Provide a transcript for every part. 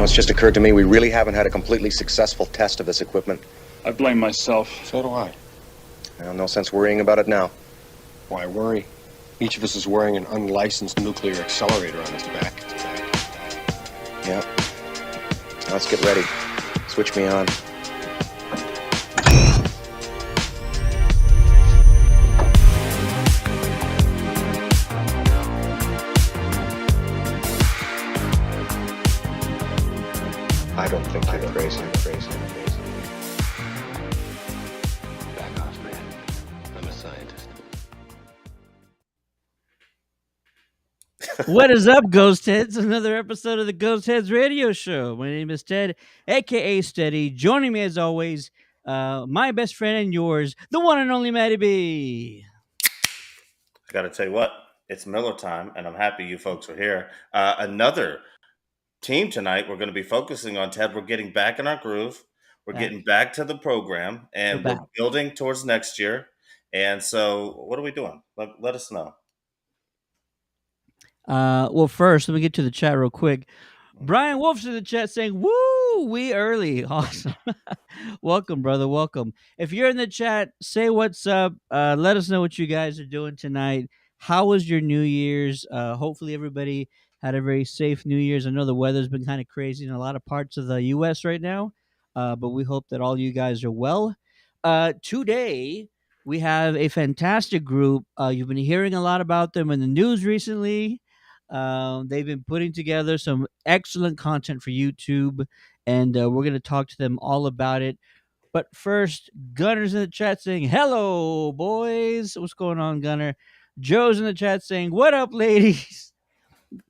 It's just occurred to me we really haven't had a completely successful test of this equipment. I blame myself. So do I. Well, no sense worrying about it now. Why worry? Each of us is wearing an unlicensed nuclear accelerator on his back. Yeah. Now let's get ready. Switch me on. I don't think you're crazy. Back off, man. I'm a scientist. What is up, Ghostheads? Another episode of the Ghostheads radio show. My name is Ted, aka Steady. Joining me as always, my best friend and yours, the one and only Matty B. I got to tell you what, it's Miller time, and I'm happy you folks are here. Another team tonight we're going to be focusing on, Ted. We're getting back in our groove. We're getting back to the program, and we're building towards next year. And so what are we doing? Let us know. Well, first, let me get to the chat real quick. Brian Wolf's in the chat saying, woo, we early. Awesome. Welcome, brother. Welcome. If you're in the chat, say what's up. Let us know what you guys are doing tonight. How was your New Year's? Hopefully everybody had a very safe New Year's. I know the weather's been kind of crazy in a lot of parts of the U.S. right now, but we hope that all you guys are well. Today, we have a fantastic group. You've been hearing a lot about them in the news recently. They've been putting together some excellent content for YouTube, and we're going to talk to them all about it. But first, Gunner's in the chat saying, hello, boys. What's going on, Gunner? Joe's in the chat saying, what up, ladies?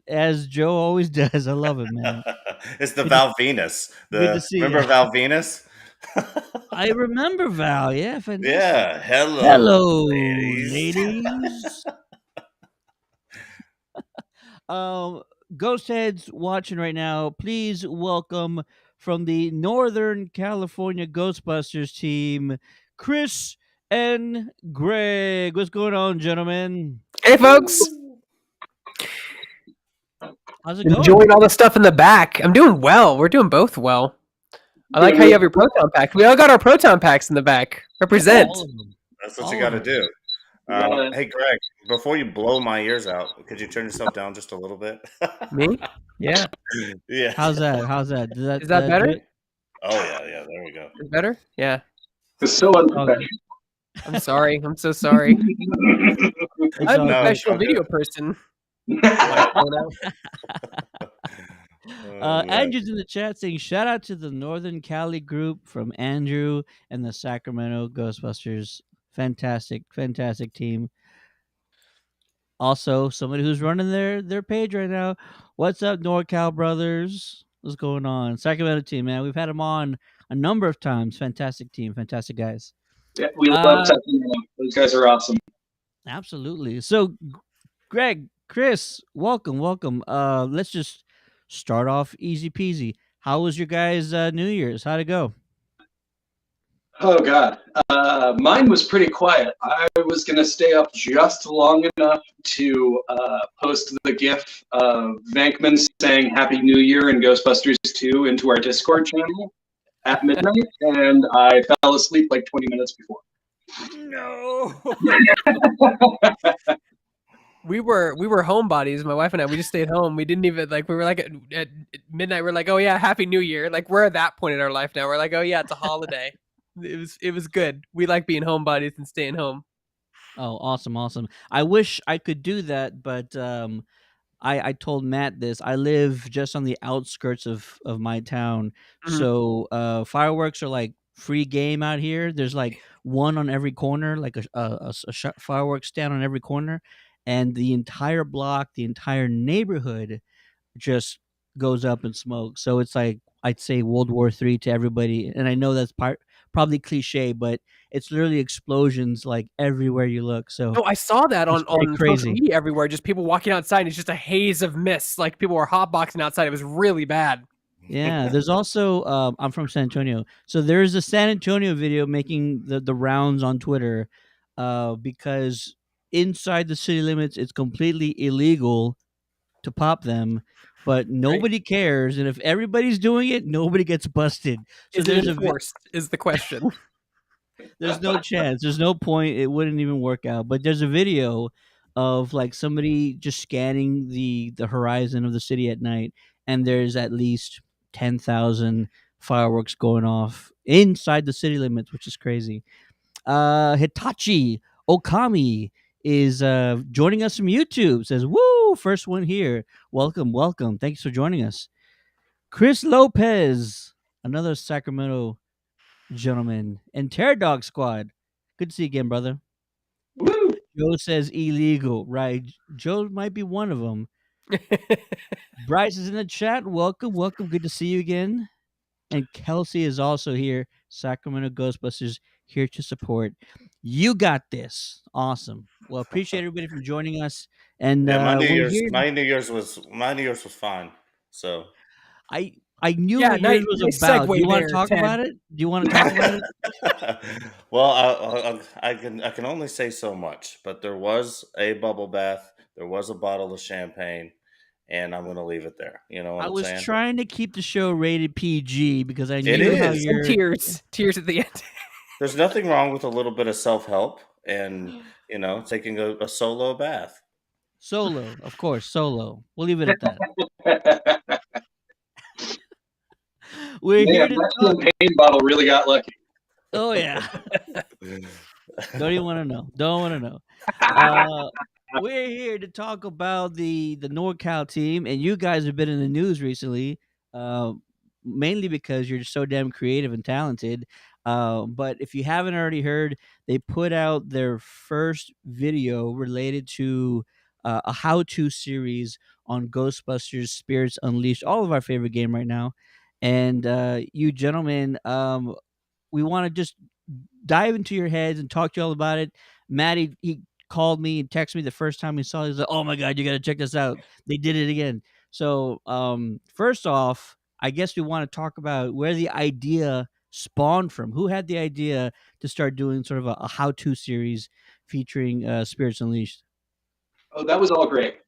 As Joe always does. I love it, man. It's the Val Venus. Good to see Remember you. Val Venus? I remember Val. Yeah, fantastic. Yeah. Hello, ladies. Ghostheads watching right now, please welcome from the Northern California Ghostbusters Team, Chris and Greg. What's going on, gentlemen? Hey, folks. How's it going? Enjoying all the stuff in the back. I'm doing well. We're doing both well. I like how you have your proton pack. We all got our proton packs in the back. Represent. That's what you got to do. Hey, Greg, before you blow my ears out, could you turn yourself down just a little bit? Me? Yeah. Yeah. How's that? Is that better? Oh, yeah. There we go. Is better? Yeah. It's so unprofessional. I'm sorry. I'm so sorry. I'm a professional video person. Andrew's in the chat saying shout out to the Northern Cali group from Andrew and the Sacramento Ghostbusters Fantastic, fantastic team. Also, somebody who's running their page right now. What's up, NorCal brothers? What's going on? Sacramento team, man. We've had them on a number of times. Fantastic team, fantastic guys. Yeah, we love Uh, Sacramento. Those guys are awesome. Absolutely. So, Greg, Chris, welcome, welcome. Let's just start off easy peasy. How was your guys' New Year's? How'd it go? Oh God, mine was pretty quiet. I was gonna stay up just long enough to post the GIF of Vankman saying "Happy New Year" and Ghostbusters 2 into our Discord channel at midnight, and I fell asleep like 20 minutes before. No. We were homebodies, my wife and I. We just stayed home. We didn't even we were like at midnight. We're like, oh yeah, Happy New Year. Like we're at that point in our life now. We're like, oh yeah, it's a holiday. It was good. We like being homebodies and staying home. Oh, awesome, awesome. I wish I could do that, but I told Matt this. I live just on the outskirts of my town, Mhm. so fireworks are like free game out here. There's like one on every corner, like a fireworks stand on every corner, and the entire block, the entire neighborhood just goes up in smoke. So it's like I'd say World War III to everybody. And I know that's probably cliche, but it's literally explosions like everywhere you look. So Oh, I saw that it's pretty on social crazy. media everywhere. Just people walking outside. And it's just a haze of mist. Like people were hotboxing outside. It was really bad. Yeah, there's also I'm from San Antonio, so there's a San Antonio video making the rounds on Twitter, because inside the city limits it's completely illegal to pop them, but Right? nobody cares, and if everybody's doing it, nobody gets busted. So Is it enforced? Is the question. there's no chance. There's no point. It wouldn't even work out. But there's a video of like somebody just scanning the horizon of the city at night, and there's at least 10,000 fireworks going off inside the city limits, which is crazy. Hitachi Okami is joining us from YouTube. Says, "Woo! First one here. Welcome, welcome. Thanks for joining us." Chris Lopez, another Sacramento gentleman, and Terror Dog Squad. Good to see you again, brother. Woo! Joe says illegal, right? Joe might be one of them. Bryce is in the chat. Welcome, welcome. Good to see you again. And Kelsey is also here. Sacramento Ghostbusters here to support. You got this. Awesome. Well, appreciate everybody for joining us. And Yeah, we're here. my New Year's was fine. So I knew Yeah, what yours nice was about. Do segue you want there, to talk Ted. about it? Do you want to talk about it? well, I can only say so much, but there was a bubble bath, there was a bottle of champagne, and I'm going to leave it there. You know what I I'm was saying? trying to keep the show rated PG because I It knew how is. And you're. tears at the end. There's nothing wrong with a little bit of self help and taking a solo bath. Solo, of course, solo. We'll leave it at that. We're here Man, to that talk. champagne bottle really got lucky. Oh yeah. Don't even want to know. Don't want to know. We're here to talk about the NorCal team, and you guys have been in the news recently, mainly because you're so damn creative and talented. But if you haven't already heard, they put out their first video related to a how-to series on Ghostbusters Spirits Unleashed, all of our favorite game right now. And you gentlemen, we want to just dive into your heads and talk to you all about it. Maddie, he called me and texted me the first time he saw it. He was like, "Oh my god, you got to check this out. They did it again." So, first off, I guess we want to talk about where the idea spawned from. Who had the idea to start doing sort of a how-to series featuring Spirits Unleashed? Oh, that was all great.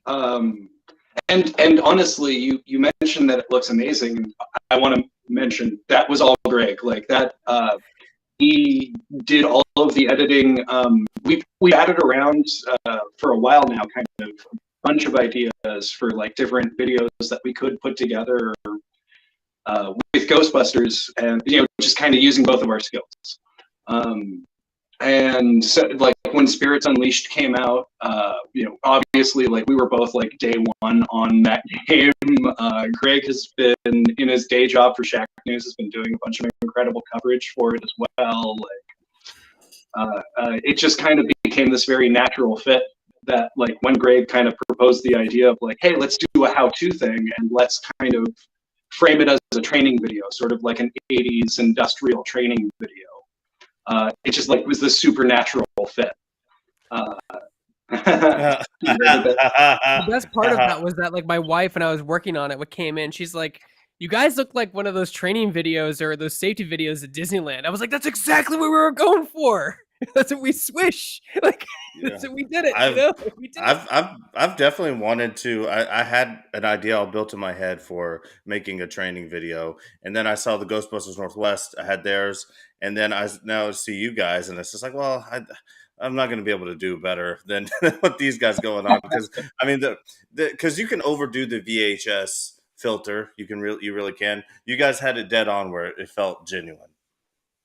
And honestly, you mentioned that it looks amazing. And I want to mention that was all Greg. Like that, he did all of the editing. We added around for a while now, kind of a bunch of ideas for like different videos that we could put together with Ghostbusters, and just kind of using both of our skills. And so, like when Spirits Unleashed came out, obviously, like we were both like day one on that game. Greg has been in his day job for Shack News, has been doing a bunch of incredible coverage for it as well. Like, It just kind of became this very natural fit that like when Greg kind of proposed the idea of like, hey, let's do a how-to thing and let's kind of frame it as a training video, sort of like an 80s industrial training video. It just like was this supernatural fit. The best part of that was that like my wife, when I was working on it, what came in, she's like, you guys look like one of those training videos or those safety videos at Disneyland. I was like, that's exactly what we were going for. That's what we swish. Like, that's what we did it. We did I've definitely wanted to. I had an idea all built in my head for making a training video, and then I saw the Ghostbusters Northwest. I had theirs, and then I now see you guys, and it's just like, well, I'm not going to be able to do better than what these guys going on, because I mean, because you can overdo the VHS filter, you really can. You guys had it dead on where it felt genuine.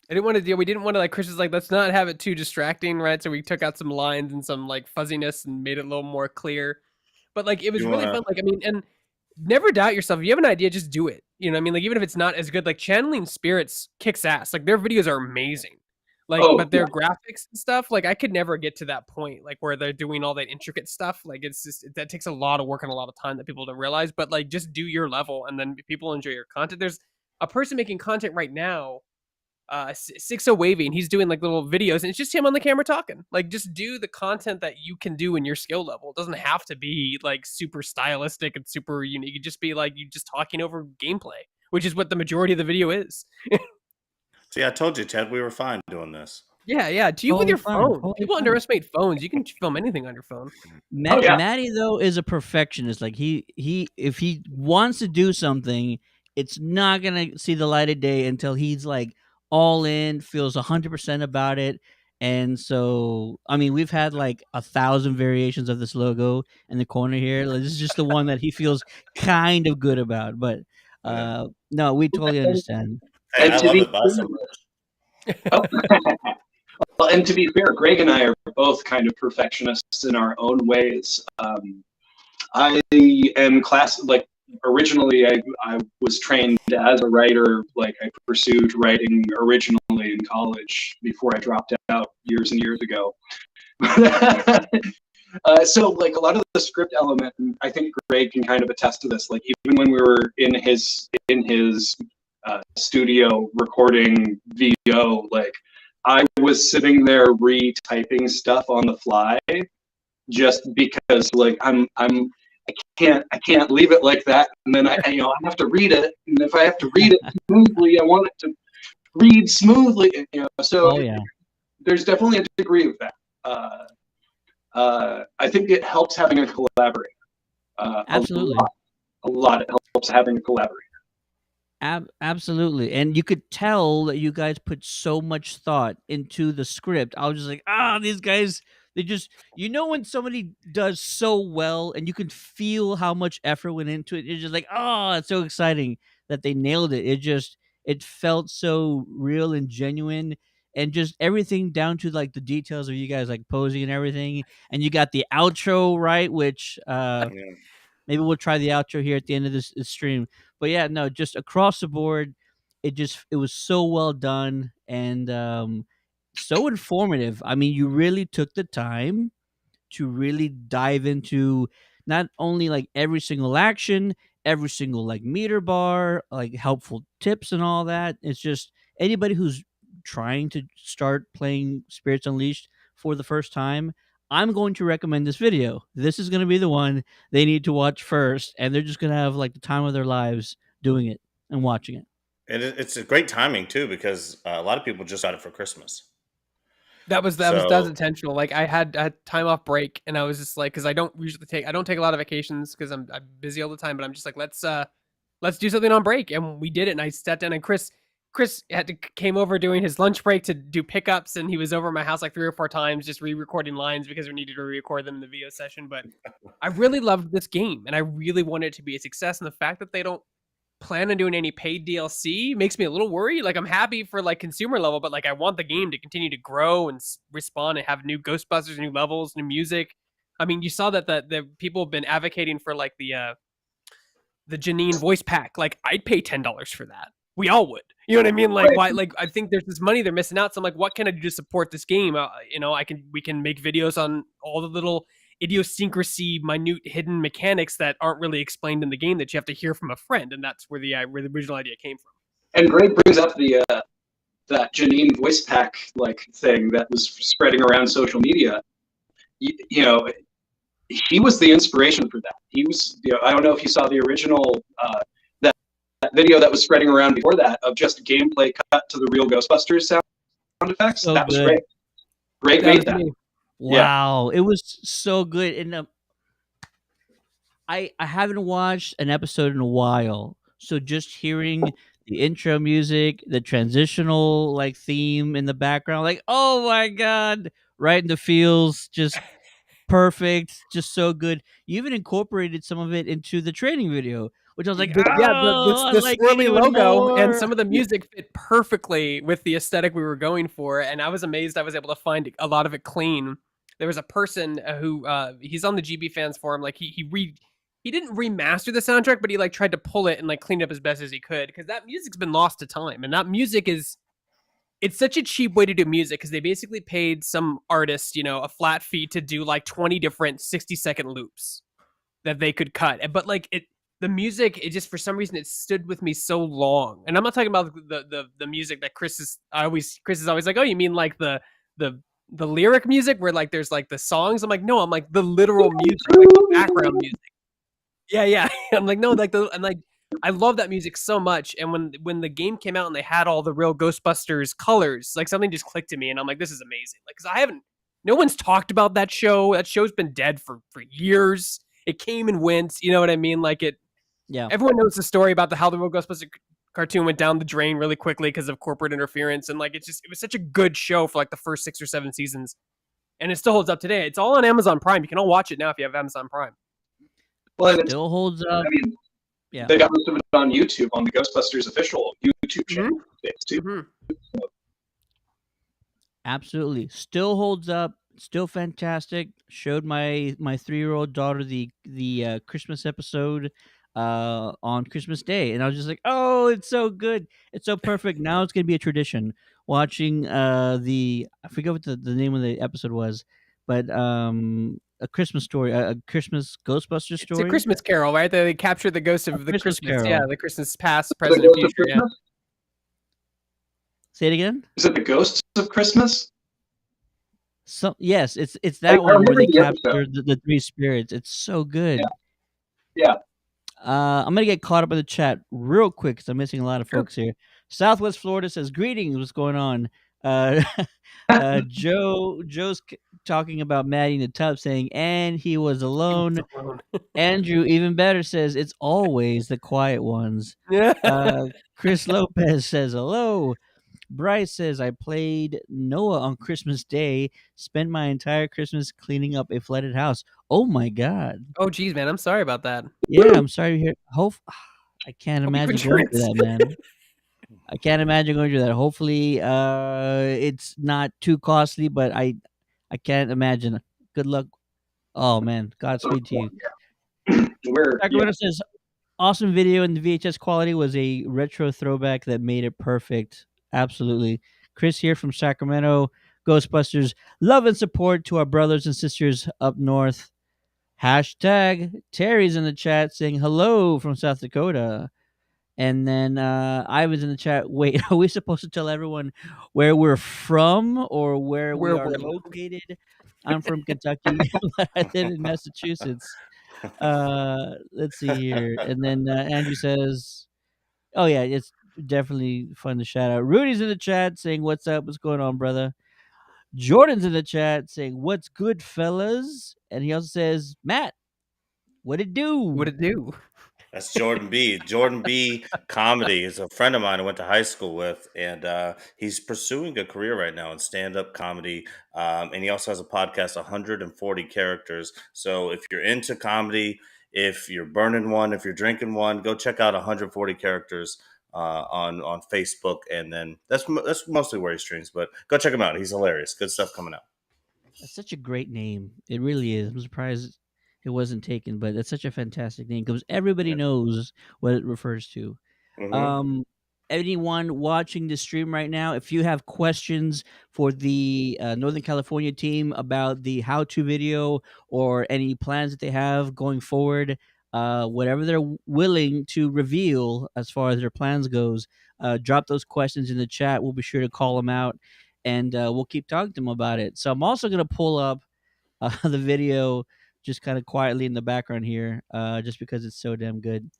I didn't want to deal. We didn't want to like. Chris was like, let's not have it too distracting, right? So we took out some lines and some like fuzziness and made it a little more clear. But like, it was really fun. Like, I mean, and never doubt yourself. If you have an idea, just do it. You know what I mean? Like, even if it's not as good, like channeling spirits kicks ass. Like their videos are amazing. Like, but their graphics and stuff, like I could never get to that point, like where they're doing all that intricate stuff. Like it's just, that takes a lot of work and a lot of time that people don't realize, but like just do your level and then people enjoy your content. There's a person making content right now, 60 Wavy, and he's doing like little videos and it's just him on the camera talking. Like just do the content that you can do in your skill level. It doesn't have to be like super stylistic and super unique. You could just be like, you just talking over gameplay, which is what the majority of the video is. See, I told you, Ted, we were fine doing this. Yeah. Do you with your phone? People underestimate phones. You can film anything on your phone. Matty though is a perfectionist. Like he if he wants to do something, it's not gonna see the light of day until he's like all in, feels 100% about it. And so, I mean, we've had like 1,000 variations of this logo in the corner here. Like, this is just the one that he feels kind of good about. But no, we totally understand. Hey, I love it. Buy some Well, and to be fair, Greg and I are both kind of perfectionists in our own ways. I am originally I was trained as a writer. Like I pursued writing originally in college before I dropped out years and years ago. So like a lot of the script element, I think Greg can kind of attest to this. Like even when we were in his studio recording VO, like I was sitting there retyping stuff on the fly just because like I can't leave it like that, and then I have to read it, and if I have to read it smoothly, I want it to read smoothly, so there's definitely a degree of that. I think it helps having a collaborator. Absolutely. A lot it helps having a collaborator. Absolutely. And you could tell that you guys put so much thought into the script. I was just like, these guys, they just, when somebody does so well and you can feel how much effort went into it, it's just like, it's so exciting that they nailed it. It felt so real and genuine, and just everything down to like the details of you guys like posing and everything. And you got the outro right, which maybe we'll try the outro here at the end of this stream. But yeah, no, just across the board, it was so well done and so informative. I mean, you really took the time to really dive into not only like every single action, every single like meter bar, like helpful tips and all that. It's just anybody who's trying to start playing Spirits Unleashed for the first time, I'm going to recommend this video. This is going to be the one they need to watch first, and they're just going to have like the time of their lives doing it and watching it. And it's a great timing too, because a lot of people just got it for Christmas. That was intentional. Like I had time off break, and I was just like, because I don't take a lot of vacations because I'm busy all the time. But I'm just like, let's do something on break, and we did it. And I sat down, and Chris came over doing his lunch break to do pickups, and he was over at my house like 3 or 4 times just re-recording lines because we needed to re-record them in the video session. But I really loved this game, and I really wanted it to be a success. And the fact that they don't plan on doing any paid DLC makes me a little worried. Like I'm happy for like consumer level, but like I want the game to continue to grow and respond and have new Ghostbusters, new levels, new music. I mean, you saw that the people have been advocating for like the Janine voice pack. Like I'd pay $10 for that. we all would. You know what I mean? Like Right. why? Like I think there's this money they're missing out. So I'm like, what can I do to support this game? We can make videos on all the little idiosyncrasy, minute hidden mechanics that aren't really explained in the game that you have to hear from a friend, and that's where the original idea came from. And Greg brings up the that Janine voice pack like thing that was spreading around social media. You know, he was the inspiration for that. He was, I don't know if you saw the original that video that was spreading around before that of just gameplay cut to the real Ghostbusters sound effects. So that was good. great. Greg That made was that. me. Wow, it was so good. And I haven't watched an episode in a while, so just hearing the intro music, the transitional like theme in the background, like oh my god, right in the feels, just perfect, just so good. You even incorporated some of it into the training video, which I was like, oh, I The like it swirly even logo and more. some of the music fit perfectly with the aesthetic we were going for, and I was amazed I was able to find a lot of it clean. There was a person who he's on the GB fans forum, like he didn't remaster the soundtrack, but he like tried to pull it and like clean it up as best as he could because that music's been lost to time, and that music is it's such a cheap way to do music because they basically paid some artist, a flat fee to do like 20 different 60-second loops that they could cut. But like the music, it just for some reason it stood with me so long. And I'm not talking about the music that Chris is always like, oh, you mean like the lyric music where like there's like the songs? I'm like, no, I'm like the literal music, like background music. Yeah. I'm like, no, I'm like, I love that music so much. And when the game came out and they had all the real Ghostbusters colors, like something just clicked to me, and I'm like, this is amazing. Like, because no one's talked about that show. That show's been dead for years. It came and went. You know what I mean? Like Yeah, everyone knows the story about how the real Ghostbusters cartoon went down the drain really quickly because of corporate interference, and like it was such a good show for like the first 6 or 7 seasons, and it still holds up today. It's all on Amazon Prime. You can all watch it now if you have Amazon Prime. Well, still holds up. I mean, Yeah, they got most of it on YouTube on the Ghostbusters official YouTube channel too. Mm-hmm. absolutely, still holds up. Still fantastic. Showed my 3-year-old daughter the Christmas episode on Christmas Day, and I was just like, oh, it's so good, it's so perfect. Now it's gonna be a tradition watching I forget what the name of the episode was, but a Christmas story, a Christmas Ghostbuster It's a story. Christmas Carol, right? They capture the ghost of the Christmas Christmas. Carol. Yeah, the Christmas past, The present, and Ghosts of future. Yeah. Christmas? Say it again. Is it the Ghosts of Christmas? So yes, it's I that one where remember they the episode. capture the 3 spirits. It's so good. Yeah. I'm gonna get caught up in the chat real quick because I'm missing a lot of Sure. folks here. Southwest Florida says greetings. What's going on? Joe's talking about Maddie in the tub, saying, and he was alone. Andrew, even better, says it's always the quiet ones. Yeah. Chris Lopez says hello. Bryce says, I played Noah on Christmas Day, spent my entire Christmas cleaning up a flooded house. Oh my God. Oh, geez, man. I'm sorry about that. Yeah, I'm sorry to hear. I can't Hope you imagine quit going through drinks. that, man. I can't imagine going through that. Hopefully, it's not too costly, but I can't imagine. Good luck. Oh man, Godspeed to you. Sacramento says, awesome video, and the VHS quality was a retro throwback that made it perfect. Absolutely. Chris here from Sacramento. Ghostbusters. Love and support to our brothers and sisters up north. Hashtag Terry's in the chat saying hello from South Dakota. And then Ivan's in the chat. Wait, are we supposed to tell everyone where we're from or where we Where are we're located? I'm from Kentucky, but I live in Massachusetts. Let's see here. And then Andrew says, oh yeah, it's definitely fun to shout out. Rudy's in the chat saying, what's up? What's going on, brother? Jordan's in the chat saying, what's good, fellas? And he also says, Matt, what it do? What it do? That's Jordan B. Jordan B. Comedy is a friend of mine I went to high school with, and he's pursuing a career right now in stand-up comedy. And he also has a podcast, 140 Characters. So if you're into comedy, if you're burning one, if you're drinking one, go check out 140 Characters on Facebook. And then that's mostly where he streams, but go check him out. He's hilarious. Good stuff coming out. That's such a great name. It really is. I'm surprised it wasn't taken, but it's such a fantastic name because everybody knows what it refers to. Mhm. anyone watching the stream right now, if you have questions for the Northern California team about the how-to video or any plans that they have going forward, whatever they're willing to reveal as far as their plans goes, drop those questions in the chat. We'll be sure to call them out, and we'll keep talking to them about it. So I'm also going to pull up the video just kind of quietly in the background here, just because it's so damn good.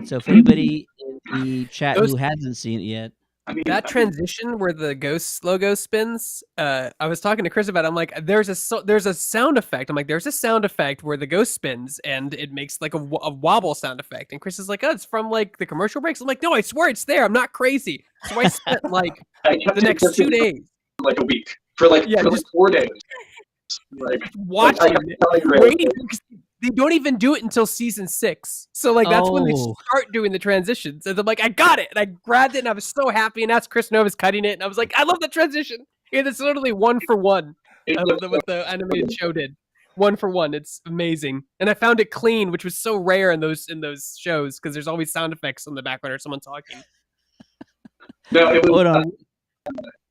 So if anybody in the chat who hasn't seen it yet, I mean, That transition where the ghost logo spins, I was talking to Chris about it. I'm like, there's a sound effect. I'm like, there's a sound effect where the ghost spins and it makes like a wobble sound effect. And Chris is like, oh, it's from like the commercial breaks. I'm like, no, I swear it's there. I'm not crazy. So I spent like I kept the next 2 days like a week for like Yeah, for like just- 4 days. Like watching I kept it, telling Ray, waiting. Because they don't even do it until season 6. So like that's when they Oh. start doing the transitions. And I'm like, I got it. And I grabbed it and I was so happy. And that's Chris Nova's cutting it. And I was like, I love the transition. And it's literally 1 for 1 it of looks what the animated show did. 1 for 1. It's amazing. And I found it clean, which was so rare in those shows because there's always sound effects in the background or someone talking. no, it was, hold on.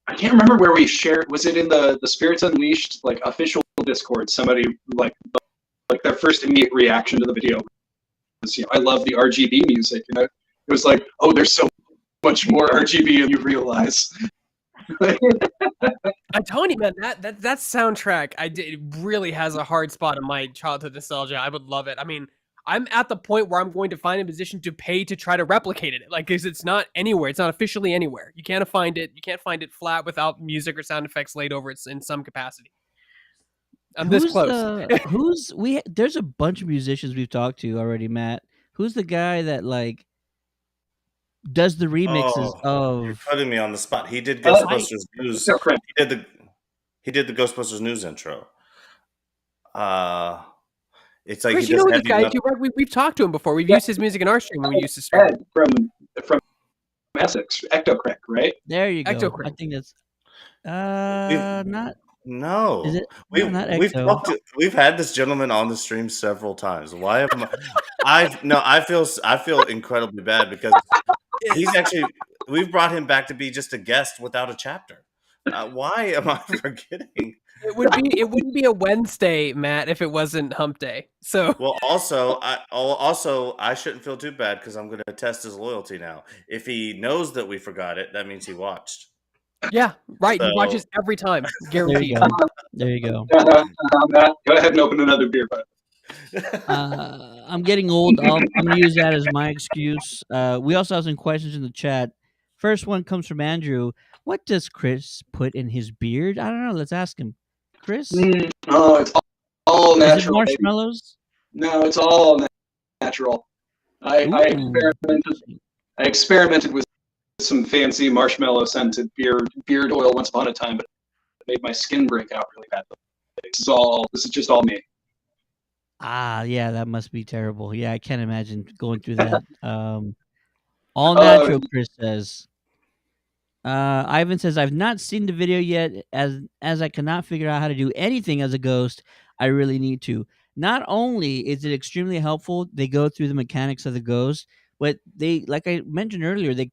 I can't remember where we shared. Was it in the Spirits Unleashed like official Discord? Somebody like their first immediate reaction to the video was, you know, I love the RGB music. You know, it was like, oh, there's so much more RGB than you realize. I'm telling you, man, that soundtrack it really has a hard spot in my childhood nostalgia. I would love it. I mean, I'm at the point where I'm going to find a position to pay to try to replicate it. Like, because it's not anywhere. It's not officially anywhere. You can't find it. You can't find it flat without music or sound effects laid over it in some capacity. I'm this close. There's a bunch of musicians we've talked to already, Matt. Who's the guy that like does the remixes You're of? putting me on the spot. He did Oh, Ghostbusters News. So correct. He did the Ghostbusters News intro. It's like Chris, he you does know this heavy guy. metal. We've talked to him before. We've used his music in our stream when we used to stream. Ed from Essex, Ectocrack, right? There you go. Ectocrack. I think that's not. No, Is it? we've No, not we've Ecto. talked to, we've had this gentleman on the stream several times. Why am I feel incredibly bad because he's actually we've brought him back to be just a guest without a chapter. Why am I forgetting? It wouldn't be a Wednesday, Matt, if it wasn't Hump Day. So Well, I shouldn't feel too bad because I'm going to test his loyalty now. If he knows that we forgot it, that means he watched. yeah, right. He So- watches every time, There guaranteed. you go. There you go. Matt, go ahead and open another beer. But I'm getting old. I'm gonna use that as my excuse. We also have some questions in the chat. First one comes from Andrew. What does Chris put in his beard? I don't know. Let's ask him. Chris, is oh, it's all it natural. baby. marshmallows? No, it's all natural. I Ooh. experimented with some fancy marshmallow scented beard oil once upon a time, but it made my skin break out really bad. This is just all me. Ah, yeah, that must be terrible. Yeah, I can't imagine going through that. All natural, Chris says. Ivan says, I've not seen the video yet, as I cannot figure out how to do anything as a ghost. I really need to. Not only is it extremely helpful, they go through the mechanics of the ghost, but they, like I mentioned earlier, you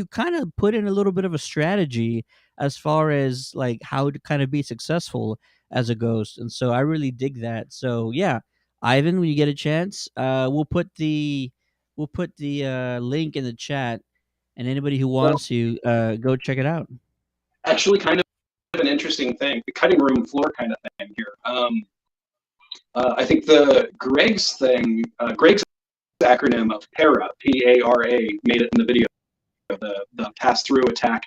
kind of put in a little bit of a strategy as far as like how to kind of be successful as a ghost. And so I really dig that. So yeah, Ivan, when you get a chance, we'll put the link in the chat, and anybody who wants to go check it out. Actually, kind of an interesting thing, the cutting room floor kind of thing here. I think the Greg's acronym of PARA, P-A-R-A, made it in the video. The pass-through attack,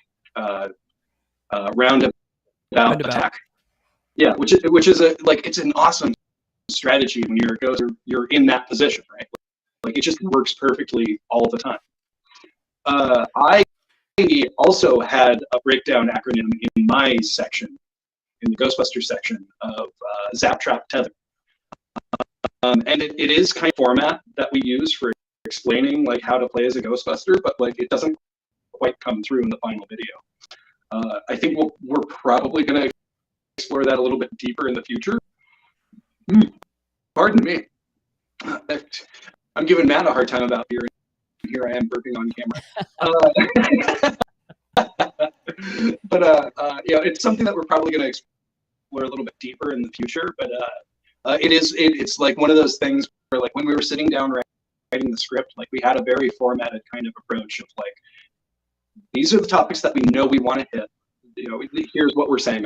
roundabout attack. Yeah, which is it's an awesome strategy when you're a ghost. You're in that position, right? Like it just works perfectly all the time. I also had a breakdown acronym in my section, in the Ghostbusters section of Zap Trap Tether. And it is kind of format that we use for explaining like how to play as a Ghostbuster, but like it doesn't quite come through in the final video. I think we're probably going to explore that a little bit deeper in the future. Pardon me. I'm giving Matt a hard time about beer. Here I am burping on camera. It's something that we're probably going to explore a little bit deeper in the future. But it's like one of those things where, like, when we were sitting down writing the script, like, we had a very formatted kind of approach of, like, these are the topics that we know we want to hit. Here's what we're saying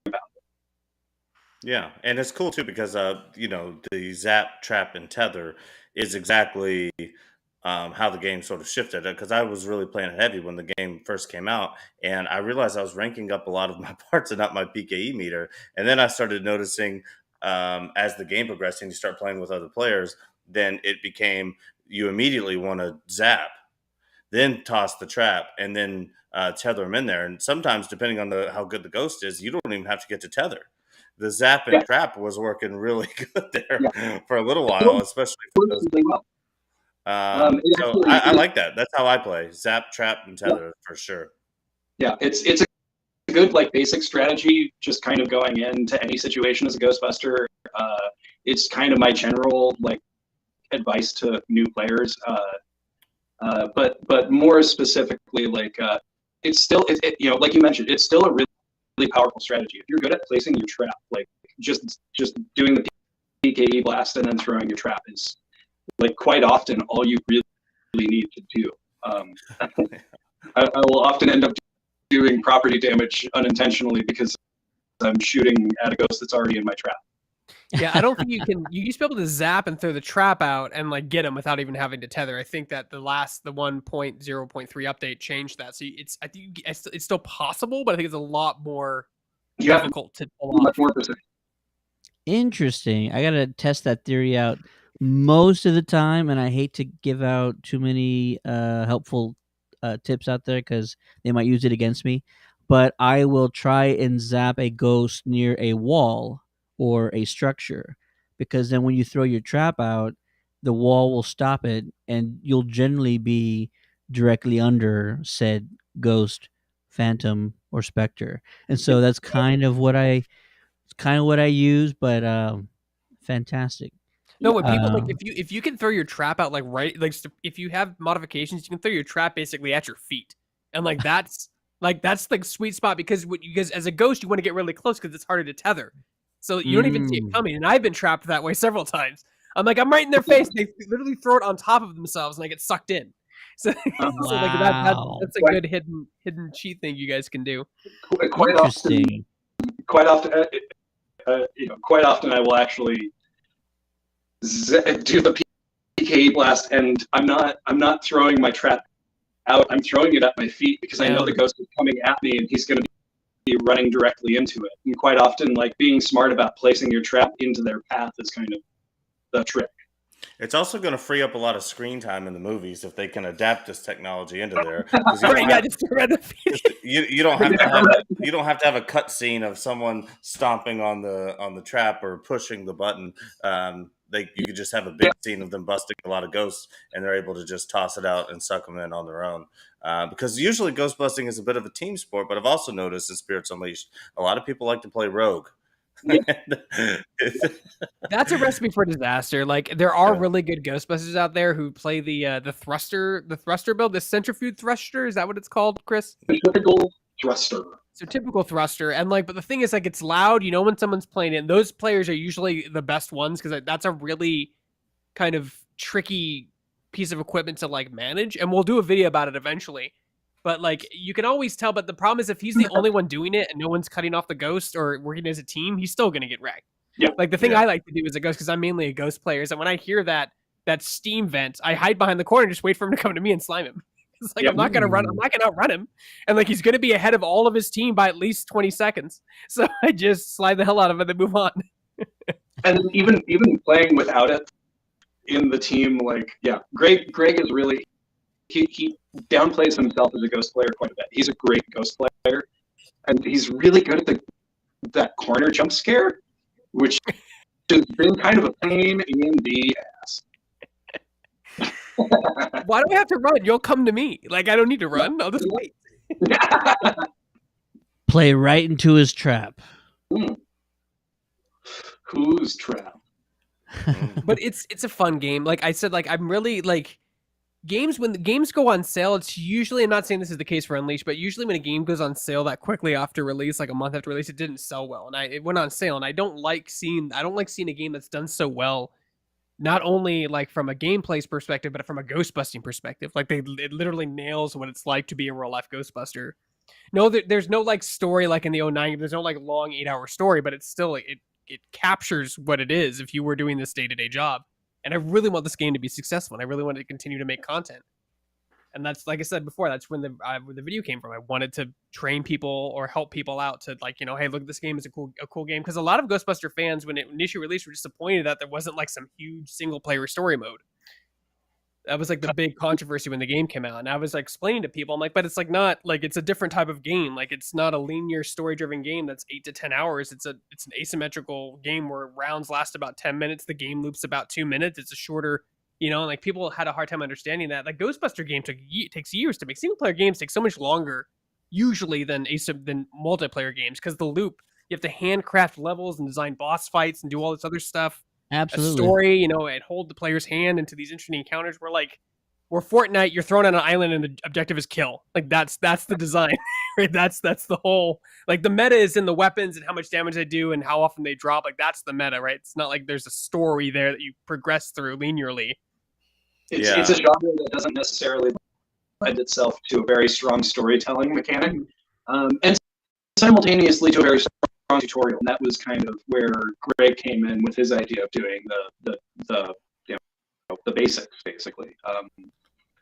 about it. Yeah, and it's cool too because the zap, trap, and tether is exactly how the game sort of shifted. Because I was really playing it heavy when the game first came out, and I realized I was ranking up a lot of my parts and up my PKE meter. And then I started noticing as the game progressed and you start playing with other players, then it became you immediately want to zap, then toss the trap, and then tether them in there. And sometimes, depending on how good the ghost is, you don't even have to get to tether. The zap and trap was working really good there for a little while, especially for those. So I like that. That's how I play: zap, trap, and tether for sure. Yeah, it's a good, like, basic strategy. Just kind of going into any situation as a Ghostbuster. It's kind of my general, like, advice to new players. But more specifically, like, it's still like you mentioned, it's still a really, really powerful strategy. If you're good at placing your trap, like, just doing the PKE blast and then throwing your trap is, like, quite often all you really need to do. I will often end up doing property damage unintentionally because I'm shooting at a ghost that's already in my trap. Yeah, I don't think you can. You used to be able to zap and throw the trap out and, like, get them without even having to tether. I think that the 1.0.3 update changed that. So I think it's still possible, but I think it's a lot more difficult to pull off. Much more precise. Interesting. I gotta test that theory out most of the time, and I hate to give out too many helpful tips out there because they might use it against me. But I will try and zap a ghost near a wall or a structure, because then when you throw your trap out, the wall will stop it, and you'll generally be directly under said ghost, phantom, or specter. And so that's kind of what I use, but fantastic. No, when people, like, if you can throw your trap out, like, right, like, if you have modifications, you can throw your trap basically at your feet, and, like, that's the sweet spot, because as a ghost you want to get really close because it's harder to tether, so you don't even see it coming. And I've been trapped that way several times. I'm right in their face. They literally throw it on top of themselves, and I get sucked in. So, Wow. that's a good hidden cheat thing you guys can do. Quite Interesting. Quite often, I will actually do the PKE blast, and I'm not throwing my trap out. I'm throwing it at my feet because I know the ghost is coming at me, and he's going to be running directly into it. And quite often, like, being smart about placing your trap into their path is kind of the trick. It's also going to free up a lot of screen time in the movies if they can adapt this technology into there. You don't have to have a cut scene of someone stomping on the trap or pushing the button. You could just have a big scene of them busting a lot of ghosts, and they're able to just toss it out and suck them in on their own. Because usually ghost busting is a bit of a team sport, but I've also noticed in Spirits Unleashed, a lot of people like to play rogue. That's a recipe for disaster. Like, there are really good Ghostbusters out there who play the thruster build, the centrifuge thruster. Is that what it's called, Chris? The typical thruster. So typical thruster, and, like, but the thing is, like, it's loud. You know when someone's playing it. And those players are usually the best ones because that's a really kind of tricky piece of equipment to, like, manage. And we'll do a video about it eventually. But, like, you can always tell. But the problem is, if he's the only one doing it and no one's cutting off the ghost or working as a team, he's still going to get wrecked. Yeah. Like, the thing I like to do as a ghost, because I'm mainly a ghost player, is that when I hear that steam vent, I hide behind the corner and just wait for him to come to me and slime him. It's like, I'm not going to run. I'm not going to outrun him. And, like, he's going to be ahead of all of his team by at least 20 seconds. So I just slide the hell out of it and move on. And even playing without it in the team, like, Greg is really, he downplays himself as a ghost player quite a bit. He's a great ghost player, and he's really good at that corner jump scare, which has been kind of a pain in the ass. Why do I have to run? You'll come to me. Like, I don't need to run. I'll just wait. Play right into his trap. Whose trap? But it's a fun game. Like I said, like I'm really like games when the games go on sale. It's usually, I'm not saying this is the case for Unleashed, but usually when a game goes on sale that quickly after release, like a month after release, it didn't sell well, and it went on sale. And I don't like seeing a game that's done so well, not only like from a gameplay's perspective, but from a ghostbusting perspective. Like it literally nails what it's like to be a real life Ghostbuster. No, there's no like story like in the '09. There's no like long 8-hour story, but it's still it captures what it is if you were doing this day-to-day job. And I really want this game to be successful, and I really want to continue to make content. And that's, like I said before, that's where the video came from. I wanted to train people or help people out to, like, hey, look, this game is a cool game. Because a lot of Ghostbuster fans, when it initially released, were disappointed that there wasn't like some huge single player story mode. That was like the big controversy when the game came out. And I was like explaining to people, I'm like, but it's like not like, it's a different type of game. Like it's not a linear story driven game that's 8 to 10 hours. It's an asymmetrical game where rounds last about 10 minutes. The game loops about 2 minutes. It's a shorter, like people had a hard time understanding that. Like Ghostbuster game takes years to make. Single player games take so much longer usually than multiplayer games, because the loop, you have to handcraft levels and design boss fights and do all this other stuff. Absolutely. A story, and hold the player's hand into these interesting encounters where Fortnite, you're thrown on an island and the objective is kill. Like that's the design, right? That's the whole, like the meta is in the weapons and how much damage they do and how often they drop. Like that's the meta, right? It's not like there's a story there that you progress through linearly. It's a genre that doesn't necessarily lend itself to a very strong storytelling mechanic, and simultaneously to a very strong tutorial. And that was kind of where Greg came in with his idea of doing the basics, basically.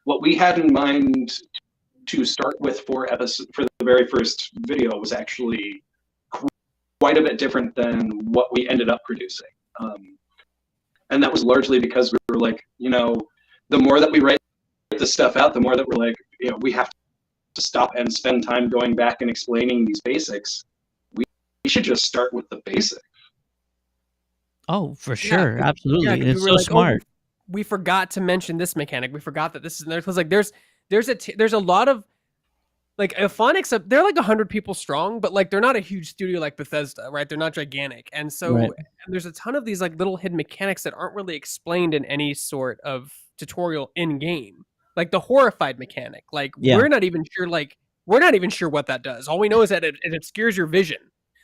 What we had in mind to start with for the very first video was actually quite a bit different than what we ended up producing. And that was largely because we were like, the more that we write this stuff out, the more that we're like, we have to stop and spend time going back and explaining these basics. We should just start with the basics. Oh, for sure. Absolutely. Yeah, and it's we so were like, smart. We forgot to mention this mechanic. We forgot that this is there. Because like there's a lot of like Phonics, they're like 100 people strong, but like they're not a huge studio like Bethesda, right? They're not gigantic. And so Right. and there's a ton of these like little hidden mechanics that aren't really explained in any sort of tutorial in game. Like the horrified mechanic. Like we're not even sure what that does. All we know is that it obscures your vision.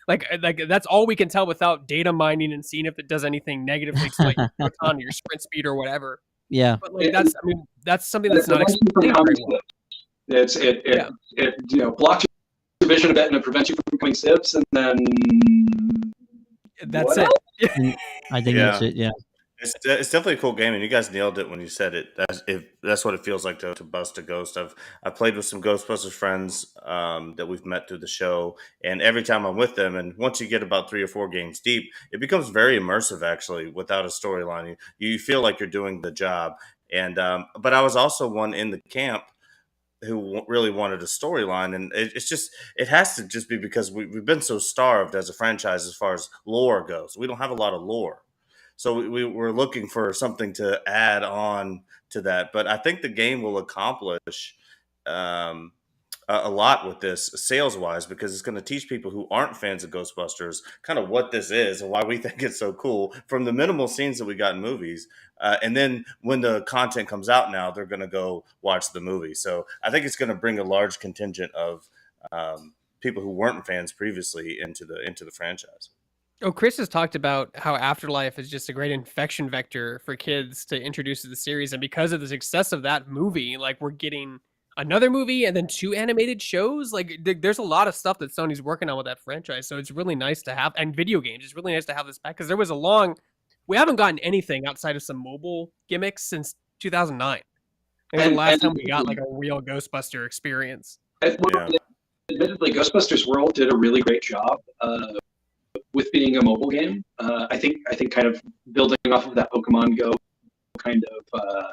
Like that's all we can tell without data mining and seeing if it does anything negatively to like your baton, your sprint speed or whatever. Yeah. But like that's something that's not explained very well. It blocks your vision a bit and it prevents you from becoming sieves, and then that's it. I think that's it. Yeah. It's definitely a cool game, and you guys nailed it when you said it. That's what it feels like to bust a ghost. I've played with some Ghostbusters friends that we've met through the show, and every time I'm with them, and once you get about 3 or 4 games deep, it becomes very immersive. Actually, without a storyline, you feel like you're doing the job. And but I was also one in the camp who really wanted a storyline, and it has to just be because we've been so starved as a franchise as far as lore goes. We don't have a lot of lore. So we were looking for something to add on to that. But I think the game will accomplish a lot with this sales-wise, because it's going to teach people who aren't fans of Ghostbusters kind of what this is and why we think it's so cool from the minimal scenes that we got in movies. And then when the content comes out now, they're going to go watch the movie. So I think it's going to bring a large contingent of people who weren't fans previously into the franchise. Oh, Chris has talked about how Afterlife is just a great infection vector for kids to introduce to the series. And because of the success of that movie, like we're getting another movie and then 2 animated shows. Like there's a lot of stuff that Sony's working on with that franchise. So it's really nice to have, and video games, it's really nice to have this back, because we haven't gotten anything outside of some mobile gimmicks since 2009. The last time we got like a real Ghostbuster experience. Admittedly, Ghostbusters World did a really great job with being a mobile game. I think kind of building off of that Pokemon Go kind of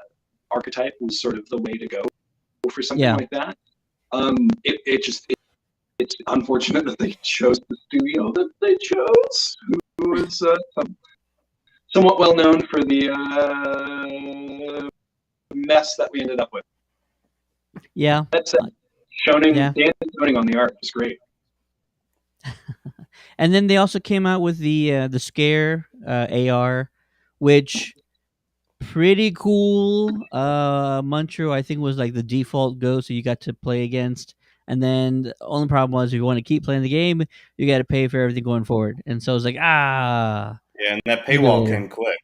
archetype was sort of the way to go for something like that. It's unfortunate that they chose the studio that they chose, who is somewhat well known for the mess that we ended up with. Yeah. That's it. Dan Schoening on the art was great. And then they also came out with the Scare AR, which pretty cool. Muncher, I think, was like the default ghost that you got to play against. And then the only problem was if you want to keep playing the game, you got to pay for everything going forward. And so it's like, Yeah, and that paywall ew. came quick.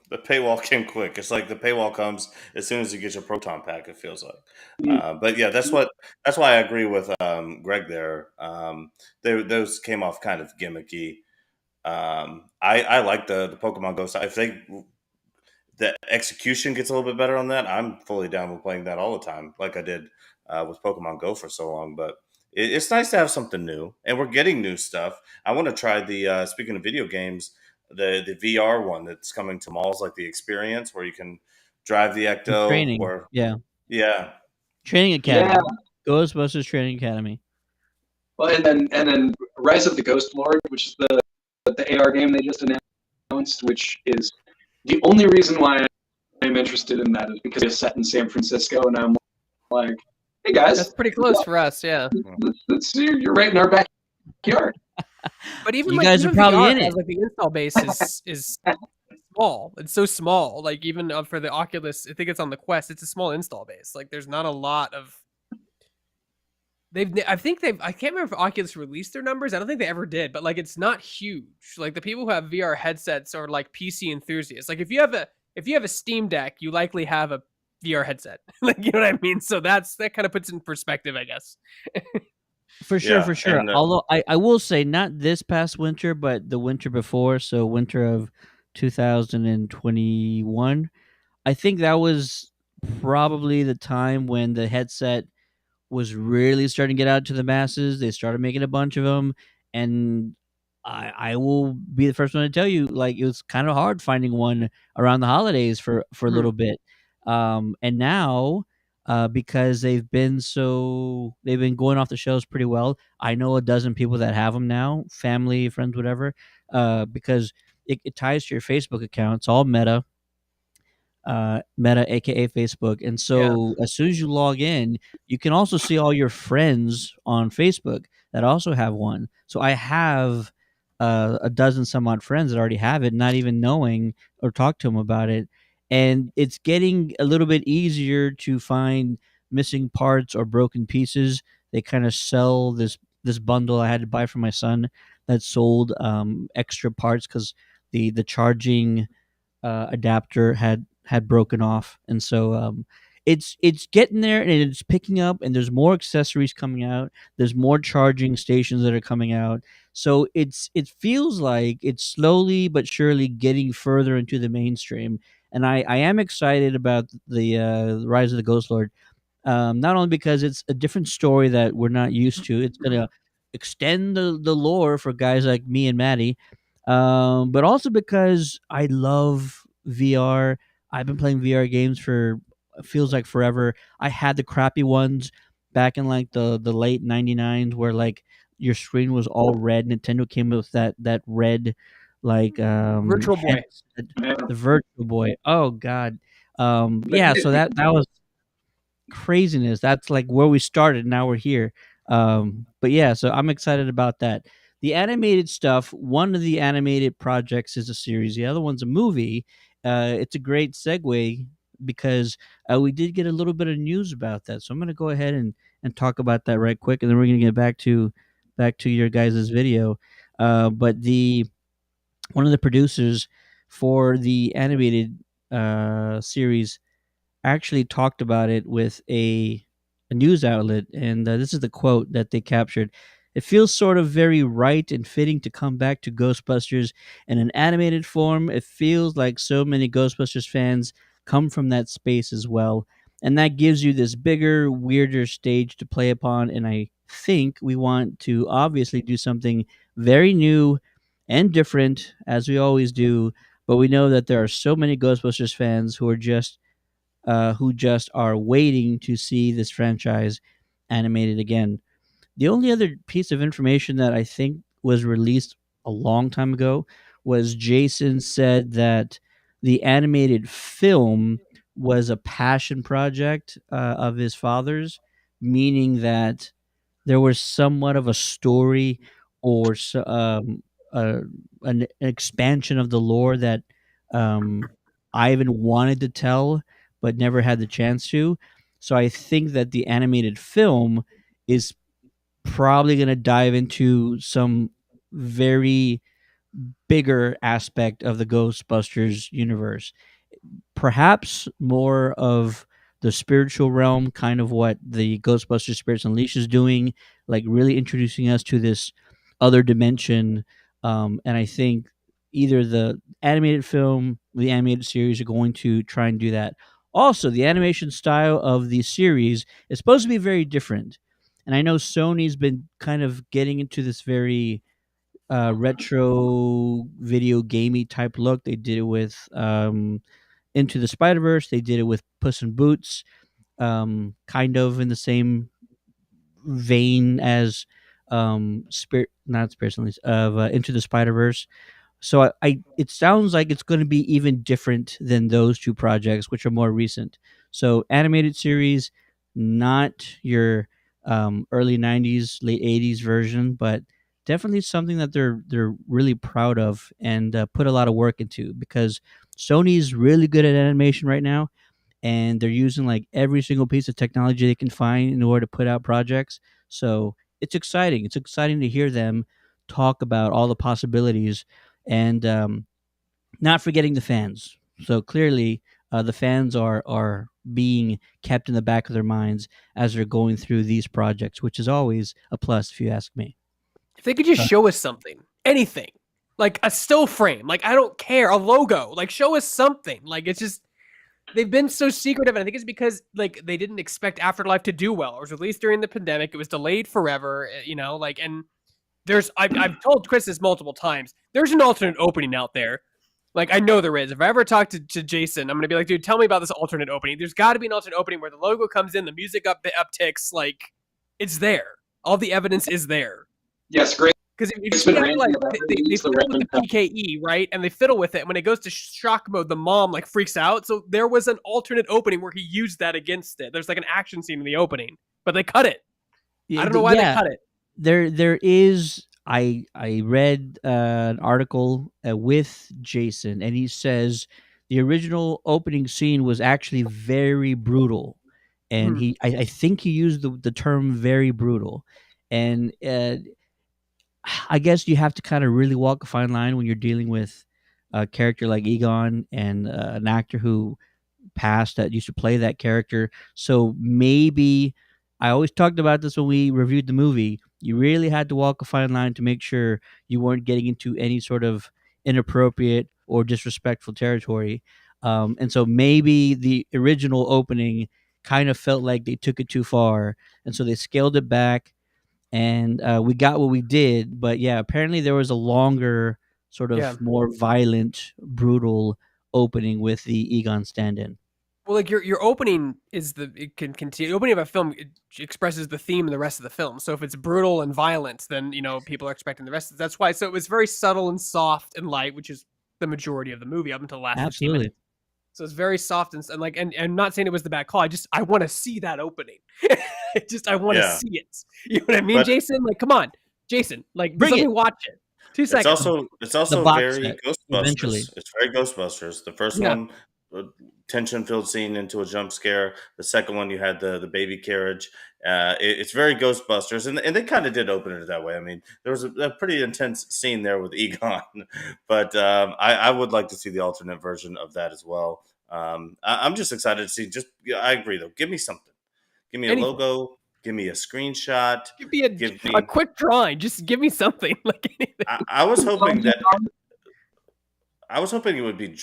The paywall came quick. It's like the paywall comes as soon as you get your proton pack. It feels like, but yeah, that's why I agree with Greg there. Those came off kind of gimmicky. I like the Pokemon Go side. If the execution gets a little bit better on that, I'm fully down with playing that all the time, like I did with Pokemon Go for so long. But it's nice to have something new, and we're getting new stuff. I want to try the speaking of video games, the VR one that's coming to malls, like the experience where you can drive the The Ecto. training. Or Yeah. yeah, Training Yeah. Academy. Ghostbusters Training Academy. Well, and then Rise of the Ghost Lord, which is the AR game they just announced, which is the only reason why I'm interested in that is because it's set in San Francisco, and I'm like, hey guys, That's pretty close for us, yeah. you're right in our backyard. But even You like guys even are probably VR in has it. like the install base is small. It's so small. Like even for the Oculus, I think it's on the Quest. It's a small install base. Like there's not a lot of. I can't remember if Oculus released their numbers. I don't think they ever did. But like it's not huge. Like the people who have VR headsets are like PC enthusiasts. Like if you have a Steam Deck, you likely have a VR headset. Like you know what I mean. So that kind of puts it in perspective, I guess. For sure, for yeah, sure. and Although I will say not this past winter, but the winter before, so winter of 2021. I think that was probably the time when the headset was really starting to get out to the masses. They started making a bunch of them, and I will be the first one to tell you, like it was kind of hard finding one around the holidays for a little bit. And now, because they've been going off the shelves pretty well. I know a dozen people that have them now, family, friends, whatever. Because it ties to your Facebook account. It's all Meta, aka Facebook. And Yeah. so as soon as you log in, you can also see all your friends on Facebook that also have one. So I have a dozen some odd friends that already have it, not even knowing or talk to them about it. And it's getting a little bit easier to find missing parts or broken pieces. They kind of sell this bundle I had to buy for my son that sold extra parts because the charging adapter had broken off, and so it's getting there and it's picking up, and there's more accessories coming out. There's more charging stations that are coming out, so it feels like it's slowly but surely getting further into the mainstream. And I am excited about the Rise of the Ghost Lord, not only because it's a different story that we're not used to. It's gonna extend the lore for guys like me and Maddie, but also because I love VR. I've been playing VR games for feels like forever. I had the crappy ones back in like the late '99s, where like your screen was all red. Nintendo came with that red like Virtual Boy. headset, the Virtual Boy. Oh god. But Yeah, so that was craziness. That's like where we started. Now we're here. But yeah, so I'm excited about that. The animated stuff. One of the animated projects is a series. The other one's a movie. It's a great segue because we did get a little bit of news about that. So I'm going to go ahead and talk about that right quick, and then we're going to get back to your guys' video. But the one of the producers for the animated series actually talked about it with a news outlet, and this is the quote that they captured. It feels sort of very right and fitting to come back to Ghostbusters in an animated form. It feels like so many Ghostbusters fans come from that space as well. And that gives you this bigger, weirder stage to play upon. And I think we want to obviously do something very new and different, as we always do. But we know that there are so many Ghostbusters fans who just are waiting to see this franchise animated again. The only other piece of information that I think was released a long time ago was Jason said that the animated film was a passion project of his father's, meaning that there was somewhat of a story or an expansion of the lore that I even wanted to tell, but never had the chance to. So I think that the animated film is probably going to dive into some very bigger aspect of the Ghostbusters universe, perhaps more of the spiritual realm, kind of what the Ghostbusters Spirits Unleashed is doing, like really introducing us to this other dimension. And I think either the animated film, the animated series are going to try and do that. Also, the animation style of the series is supposed to be very different. And I know Sony's been kind of getting into this very retro video gamey type look. They did it with Into the Spider Verse. They did it with Puss in Boots, kind of in the same vein as Spirit, not Spirit Unleashed, of Into the Spider Verse. So it sounds like it's going to be even different than those two projects, which are more recent. So animated series, not your early '90s, late '80s version, but definitely something that they're really proud of and put a lot of work into, because Sony's really good at animation right now, and they're using like every single piece of technology they can find in order to put out projects. So it's exciting. It's exciting to hear them talk about all the possibilities, and not forgetting the fans. So clearly, the fans are being kept in the back of their minds as they're going through these projects, which is always a plus, if you ask me. If they could just show us something, anything, like a still frame, like I don't care, a logo, like show us something. Like it's just they've been so secretive, and I think it's because like they didn't expect Afterlife to do well. It was released during the pandemic. It was delayed forever, like, and I've told Chris this multiple times. There's an alternate opening out there. Like, I know there is. If I ever talk to Jason, I'm going to be like, dude, tell me about this alternate opening. There's got to be an alternate opening where the logo comes in, the music upticks. Like, it's there. All the evidence is there. Yes, great. Because if you see Afterlife, they fiddle with the PKE, right? And they fiddle with it. And when it goes to shock mode, the mom, like, freaks out. So there was an alternate opening where he used that against it. There's, like, an action scene in the opening. But they cut it. I don't know why they cut it. There is. I read an article with Jason, and he says the original opening scene was actually very brutal, and I think he used the term very brutal, and I guess you have to kind of really walk a fine line when you're dealing with a character like Egon and an actor who passed that used to play that character. So maybe I always talked about this when we reviewed the movie. You really had to walk a fine line to make sure you weren't getting into any sort of inappropriate or disrespectful territory. And so maybe the original opening kind of felt like they took it too far, and so they scaled it back, and we got what we did. But yeah, apparently there was a longer, sort of more violent, brutal opening with the Egon stand-in. Well, like your opening is it can continue. The opening of a film expresses the theme of the rest of the film. So if it's brutal and violent, then people are expecting the rest. That's why. So it was very subtle and soft and light, which is the majority of the movie up until the last 15 minutes. So it's very soft and like, and I'm not saying it was the bad call. I want to see that opening. I want to see it. You know what I mean, but, Jason? Like, come on, Jason. Like, let me watch it. 2 seconds. It's also very Ghostbusters. Eventually. It's very Ghostbusters. The first one, tension-filled scene into a jump scare. The second one, you had the baby carriage. It's very Ghostbusters, and they kind of did open it that way. I mean, there was a pretty intense scene there with Egon, but I would like to see the alternate version of that as well. I'm just excited to see. I agree though. Give me something. Give me a logo. Give me a screenshot. Give me a quick drawing. Just give me something. Like anything. I was hoping that. I was hoping it would be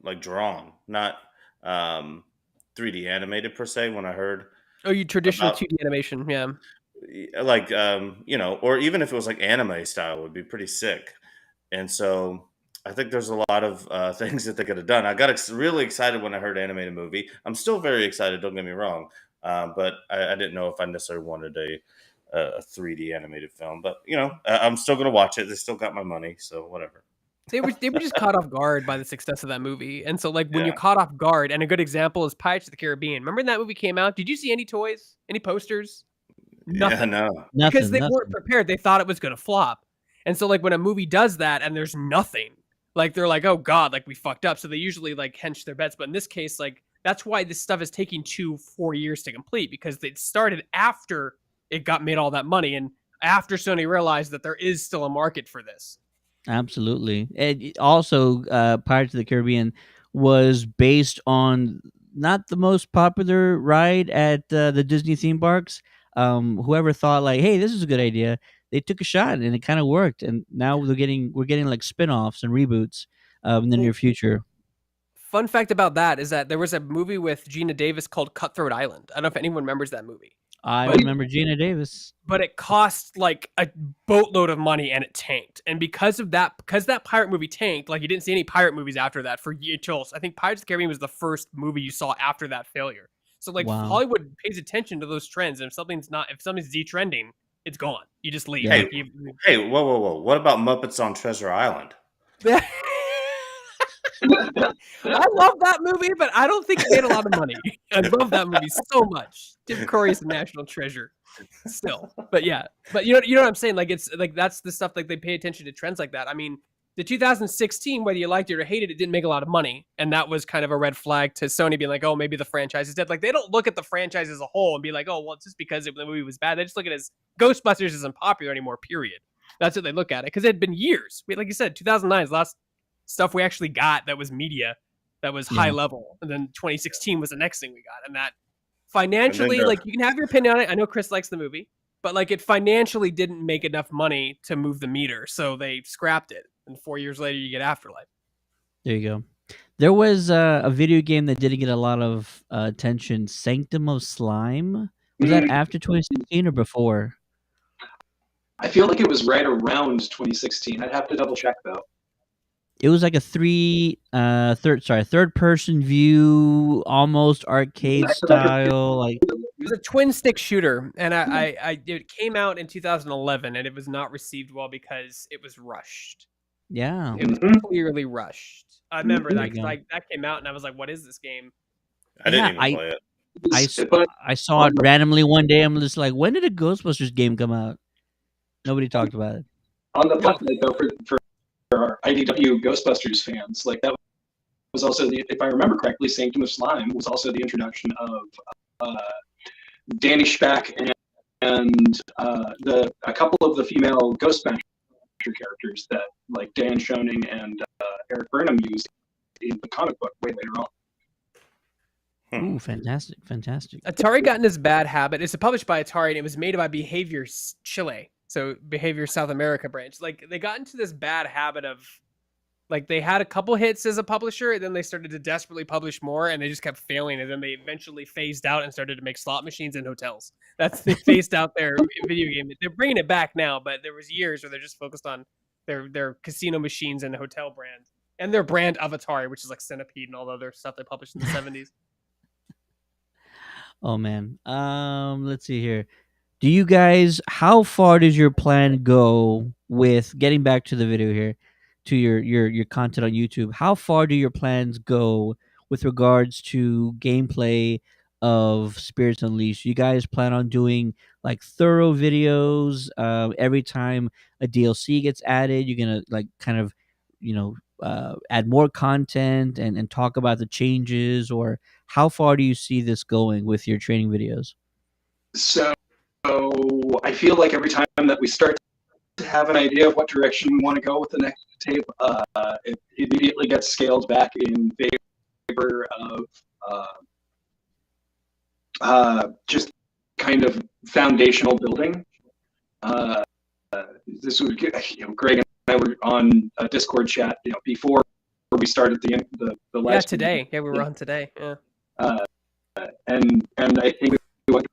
like drawn, not 3D animated per se. When I heard, you traditional 2D animation, yeah, like or even if it was like anime style, it would be pretty sick. And so I think there's a lot of things that they could have done. I got really excited when I heard animated movie. I'm still very excited. Don't get me wrong, but I didn't know if I necessarily wanted a 3D animated film. But I'm still gonna watch it. They still got my money, so whatever. They were just caught off guard by the success of that movie. And so like when you're caught off guard, and a good example is Pirates of the Caribbean. Remember when that movie came out? Did you see any toys? Any posters? Nothing. Yeah, no. Because they weren't prepared. They thought it was going to flop. And so like when a movie does that and there's nothing, Like they're like, oh god, like we fucked up. So they usually like hench their bets. But in this case, like that's why this stuff is taking 2-4 years to complete, because it started after it got made all that money and after Sony realized that there is still a market for this. Absolutely. And also, Pirates of the Caribbean was based on not the most popular ride at the Disney theme parks. Whoever thought like, "Hey, this is a good idea," they took a shot and it kind of worked. And now we're getting like spin-offs and reboots in the near future. Fun fact about that is that there was a movie with Gina Davis called Cutthroat Island. I don't know if anyone remembers that movie. I But- remember Gina Davis. But it cost like a boatload of money and it tanked. And because that pirate movie tanked, like you didn't see any pirate movies after that for years. I think Pirates of the Caribbean was the first movie you saw after that failure. So like Wow. Hollywood pays attention to those trends, and if something's detrending, it's gone. You just leave. Yeah. Like, Hey, whoa! What about Muppets on Treasure Island? I love that movie, but I don't think it made a lot of money. I love that movie so much. Tim Curry is a national treasure still. But yeah. But you know what I'm saying? Like it's like that's the stuff, like they pay attention to trends like that. I mean, the 2016, whether you liked it or hated it, didn't make a lot of money. And that was kind of a red flag to Sony being like, oh, maybe the franchise is dead. Like they don't look at the franchise as a whole and be like, oh, well, it's just because the movie was bad. They just look at it as Ghostbusters isn't popular anymore, period. That's what they look at it. Because it had been years. Like you said, 2009 is the last stuff we actually got that was media, that was high level. And then 2016 was the next thing we got. And that financially, like you can have your opinion on it. I know Chris likes the movie, but like it financially didn't make enough money to move the meter. So they scrapped it. And 4 years later, you get Afterlife. There you go. There was a video game that didn't get a lot of attention, Sanctum of Slime. Was that after 2016 or before? I feel like it was right around 2016. I'd have to double check though. It was like a third person view, almost arcade style. Like It was a twin stick shooter, and it came out in 2011, and it was not received well because it was rushed. yeah, It was clearly rushed. I remember There that you because go. that came out, and I was like, "What is this game?" I didn't Yeah, even play it. I saw it randomly one day. I'm just like, when did a Ghostbusters game come out? Nobody talked about it. On the flip side, though, for our IDW Ghostbusters fans, like that was also if I remember correctly, Sanctum of Slime was also the introduction of Danny Speck and a couple of the female Ghostbusters characters that like Dan Schoening and Eric Burnham used in the comic book way later on. Ooh, fantastic. Atari got in this bad habit. It's published by Atari, and it was made by Behavior Chile, so Behavior South America branch. Like they got into this bad habit of, like they had a couple hits as a publisher, and then they started to desperately publish more, and they just kept failing. And then they eventually phased out and started to make slot machines in hotels. They phased out their video game. They're bringing it back now, but there was years where they're just focused on their casino machines and hotel brands, and their brand of Atari, which is like Centipede and all the other stuff they published in the 70s. Oh man. Let's see here. Do you guys? How far does your plan go with getting back to the video here, to your content on YouTube? How far do your plans go with regards to gameplay of Spirits Unleashed? You guys plan on doing like thorough videos every time a DLC gets added? You're gonna like kind of, add more content and talk about the changes, or how far do you see this going with your training videos? So I feel like every time that we start to have an idea of what direction we want to go with the next tape, it immediately gets scaled back in favor of just kind of foundational building. This would, Greg and I were on a Discord chat, before we started the last. Yeah, today. Yeah, we were on today. Yeah. And I think we went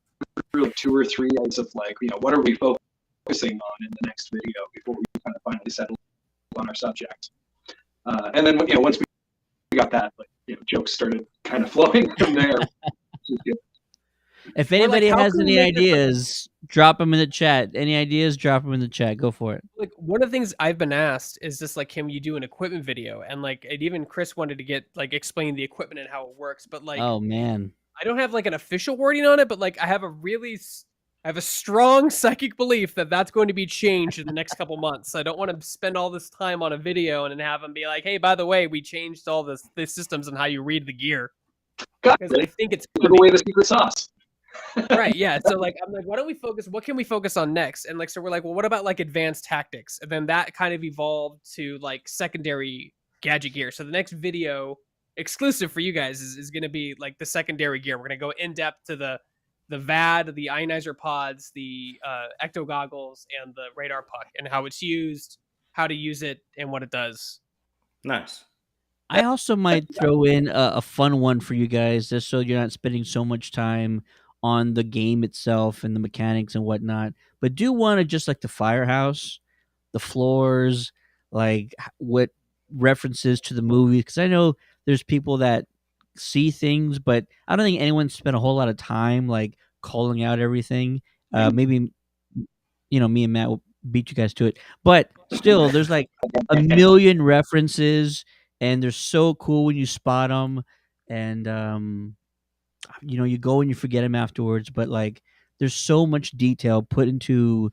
through like 2 or 3 days of like, what are we focusing on in the next video before we kind of finally settle on our subject. And then, once we got that, like, jokes started kind of flowing from there. If anybody how has can we any make this, like- ideas, drop them in the chat. Any ideas, drop them in the chat. Go for it. Like one of the things I've been asked is just like, can you do an equipment video? And like, even Chris wanted to get like explain the equipment and how it works, but like, Oh man. I don't have like an official wording on it, but like I have a really I have a strong psychic belief that that's going to be changed in the next couple months. I don't want to spend all this time on a video and then have them be like, "Hey, by the way, we changed all the systems and how you read the gear," God, because I think it's give away the secret sauce. right. Yeah. So like, I'm like, why don't we focus? What can we focus on next? And like, so we're like, well, what about like advanced tactics? And then that kind of evolved to like secondary gadget gear. So the next video exclusive for you guys is going to be like the secondary gear. We're going to go in depth to the VAD, the ionizer pods, the ecto goggles, and the radar puck, and how it's used, how to use it, and what it does. Nice. I also might throw in a fun one for you guys, just so you're not spending so much time on the game itself and the mechanics and whatnot. But do want to just like the firehouse, the floors, like what references to the movie? Because I know there's people that see things, but I don't think anyone spent a whole lot of time like calling out everything. Maybe me and Matt will beat you guys to it, but still, there's like a million references, and they're so cool when you spot them, and you go and you forget them afterwards. But like, there's so much detail put into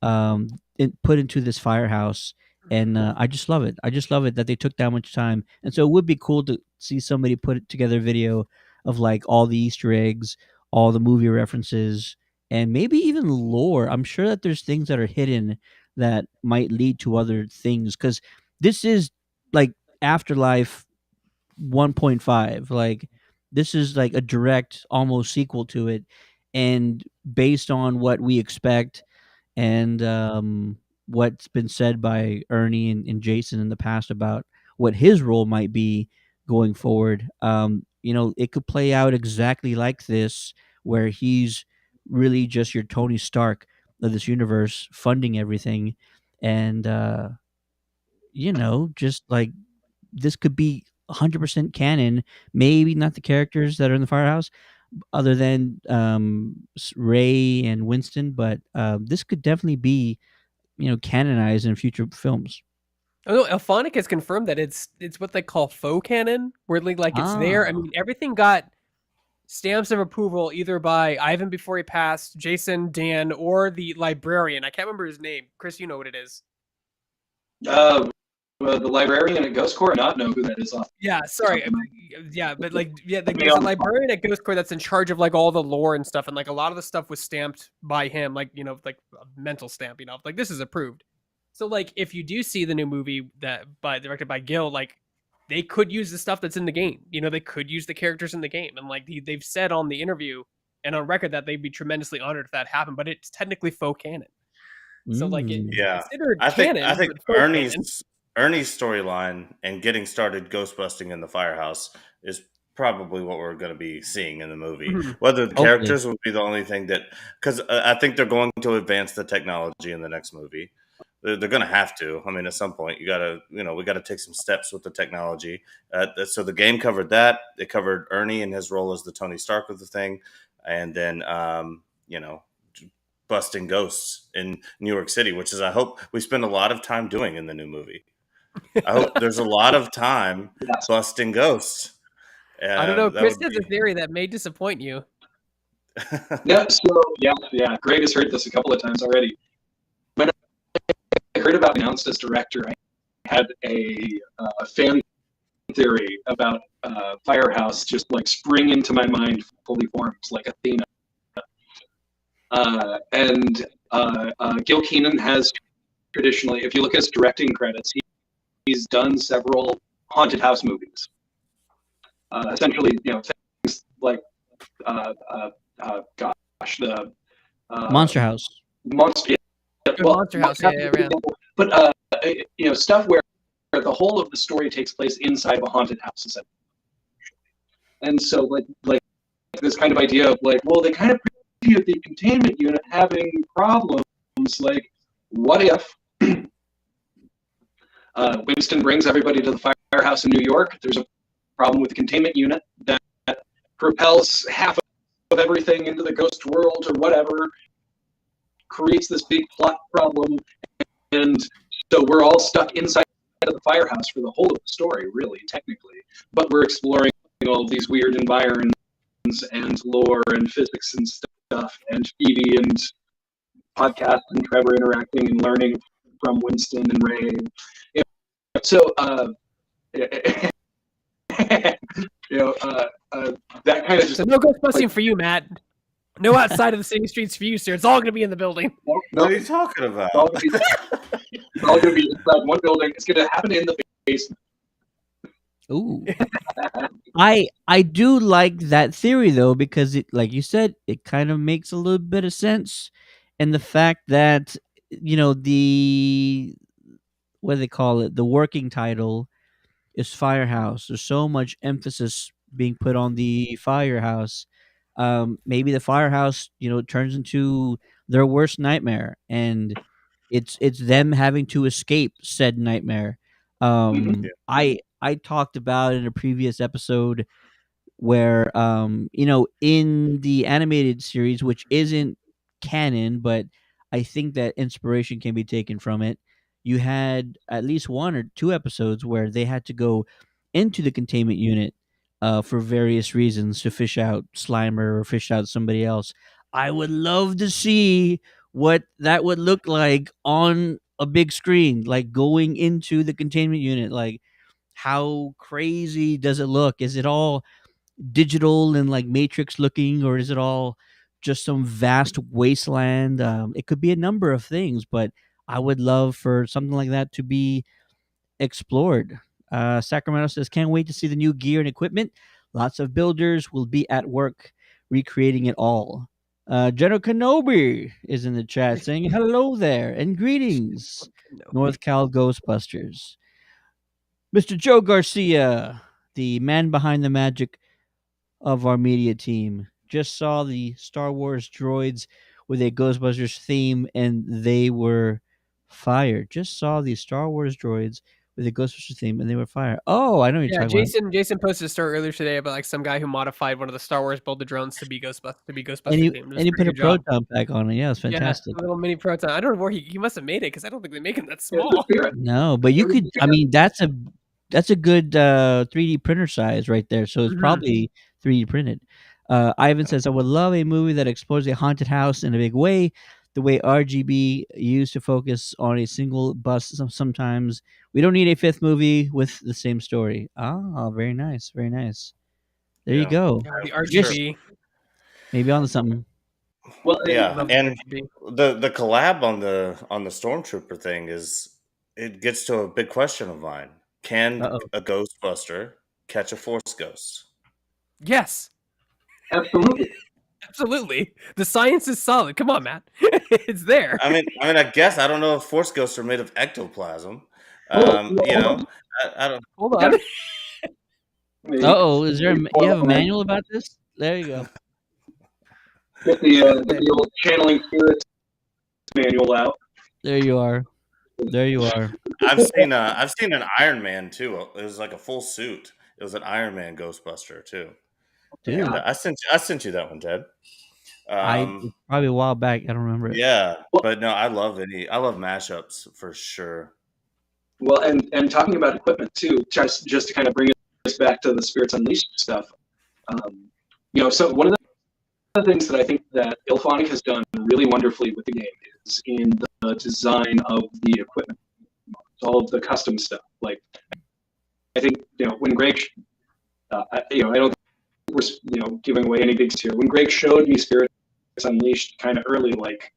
this firehouse, and I just love it. I just love it that they took that much time, and so it would be cool to see somebody put together a video of like all the Easter eggs, all the movie references, and maybe even lore. I'm sure that there's things that are hidden that might lead to other things, because this is like Afterlife 1.5. Like, this is like a direct almost sequel to it, and based on what we expect, and what's been said by Ernie and Jason in the past about what his role might be going forward. It could play out exactly like this, where he's really just your Tony Stark of this universe, funding everything, and just like this could be 100% canon. Maybe not the characters that are in the firehouse, other than Ray and Winston, but this could definitely be canonized in future films. Oh no, Alphonic has confirmed that it's what they call faux canon, where like it's there. I mean, everything got stamps of approval either by Ivan before he passed, Jason, Dan, or the librarian. I can't remember his name. Chris, you know what it is. The librarian at Ghost Corps, not know who that is off. Yeah, sorry. Yeah, but there's a librarian at Ghost Corps that's in charge of like all the lore and stuff, and like a lot of the stuff was stamped by him, like like a mental stamp, like this is approved. So like if you do see the new movie directed by Gil, like they could use the stuff that's in the game. They could use the characters in the game, and like they've said on the interview and on record that they'd be tremendously honored if that happened. But it's technically faux canon. So like considered canon. I think Ernie's storyline and getting started ghostbusting in the firehouse is probably what we're going to be seeing in the movie. Mm-hmm. Whether the characters will be the only thing because I think they're going to advance the technology in the next movie. They're going to have to. I mean, at some point, we got to take some steps with the technology. So the game covered that. It covered Ernie and his role as the Tony Stark of the thing, and then busting ghosts in New York City, which is I hope we spend a lot of time doing in the new movie. I hope there's a lot of time busting ghosts. I don't know. Chris has a theory that may disappoint you. Yeah. Greg has heard this a couple of times already. When I heard about announced as director, I had a fan theory about Firehouse just like spring into my mind, fully formed like Athena. And Gil Keenan has traditionally, if you look at his directing credits, he's done several haunted house movies. Essentially, things like the Monster House. Monster House, yeah. But stuff where the whole of the story takes place inside of a haunted house, essentially. And so, like this kind of idea of like, well, they kind of previewed the containment unit having problems. Like, what if Winston brings everybody to the firehouse in New York? There's a problem with the containment unit that propels half of everything into the ghost world or whatever, creates this big plot problem, and so we're all stuck inside of the firehouse for the whole of the story, really, technically. But we're exploring all of these weird environments and lore and physics and stuff, and Phoebe and podcast and Trevor interacting and learning from Winston and Ray. You know, so that kind of just So no ghostbusting for you, Matt. No outside of the city streets for you, sir. It's all going to be in the building. What are you talking about? It's all going to be inside one building. It's going to happen in the basement. Ooh. I do like that theory though, because it, like you said, it kind of makes a little bit of sense. And the fact that, the what do they call it? The working title is Firehouse. There's so much emphasis being put on the Firehouse. Maybe the Firehouse, turns into their worst nightmare, and it's them having to escape said nightmare. Mhm. Yeah. I talked about in a previous episode where in the animated series, which isn't canon, but I think that inspiration can be taken from it, you had at least one or two episodes where they had to go into the containment unit for various reasons, to fish out Slimer or fish out somebody else. I would love to see what that would look like on a big screen, like going into the containment unit. Like, how crazy does it look? Is it all digital and like Matrix looking, or is it all just some vast wasteland? It could be a number of things, but I would love for something like that to be explored. Sacramento says, can't wait to see the new gear and equipment. Lots of builders will be at work recreating it all. General Kenobi is in the chat saying hello there and greetings, North Cal Ghostbusters. Mr. Joe Garcia, the man behind the magic of our media team, just saw the Star Wars droids with a Ghostbusters theme and they were fired. Just saw the Star Wars droids with a Ghostbusters theme and they were fired. Oh, I know what you're Yeah, talking Jason posted a story earlier today about like some guy who modified one of the Star Wars builder drones to be Ghostbuster about. themed. It was And he a put pretty a good job. proton pack on it. Yeah, it's fantastic. Yeah, a little mini proton. I don't know where he must have made it, because I don't think they make them that It's the small. spirit. No, but you could. I mean, that's a good 3D printer size right there. So it's Mhm. probably 3D printed. Ivan says, I would love a movie that explores a haunted house in a big way, the way RGB used to focus on a single bus. Sometimes we don't need a fifth movie with the same story. Ah, very nice, very nice. There you Yeah. go. Yeah, the Sure. RGB. Maybe on to something. Well, Yeah, Love the and RGB. the collab on the stormtrooper thing it gets to a big question of mine. Can Uh-oh. a Ghostbuster catch a Force ghost? Yes, absolutely. absolutely. The science is solid. Come on, Matt. It's there. I guess I don't know if Force ghosts are made of ectoplasm. Hold on. I don't. Hold on. Uh-oh, is there you have a manual about this? There you go. Get the old channeling spirits manual out. There you are. There you are. I've seen an Iron Man too. It was like a full suit. It was an Iron Man Ghostbuster too. Dude, And I sent you that one, Ted. it's probably a while back. I don't remember it. Yeah, but no, I love mashups for sure. Well, and talking about equipment too, just to kind of bring us back to the Spirits Unleashed stuff. So one of the things that I think that IllFonic has done really wonderfully with the game is in the design of the equipment, all of the custom stuff. Like, I think when Greg, I don't think we're giving away any bigs here. When Greg showed me Spirits Unleashed kind of early, like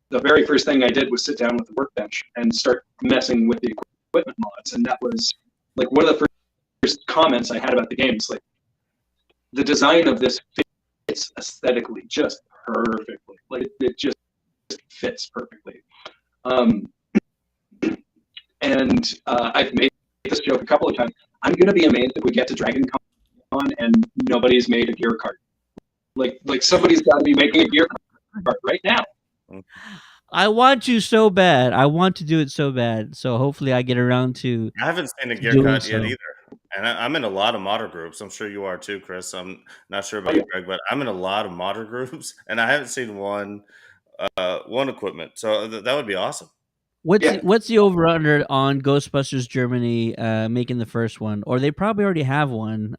the very first thing I did was sit down with the workbench and start messing with the equipment mods, and that was like one of the first comments I had about the game. It's like the design of this fits aesthetically just perfectly. Like it just fits perfectly. And I've made this joke a couple of times. I'm gonna be amazed if we get to Dragon Con and nobody's made a gear card. Like somebody's got to be making a gear card right now. I want you so bad. I want to do it so bad. So hopefully I get around to. I haven't seen a gear doing cut so. yet either. And I'm in a lot of modder groups. I'm sure you are too, Chris. I'm not sure about you, Greg, but I'm in a lot of modder groups, and I haven't seen one equipment. So that would be awesome. What's the over under on Ghostbusters Germany making the first one? Or they probably already have one.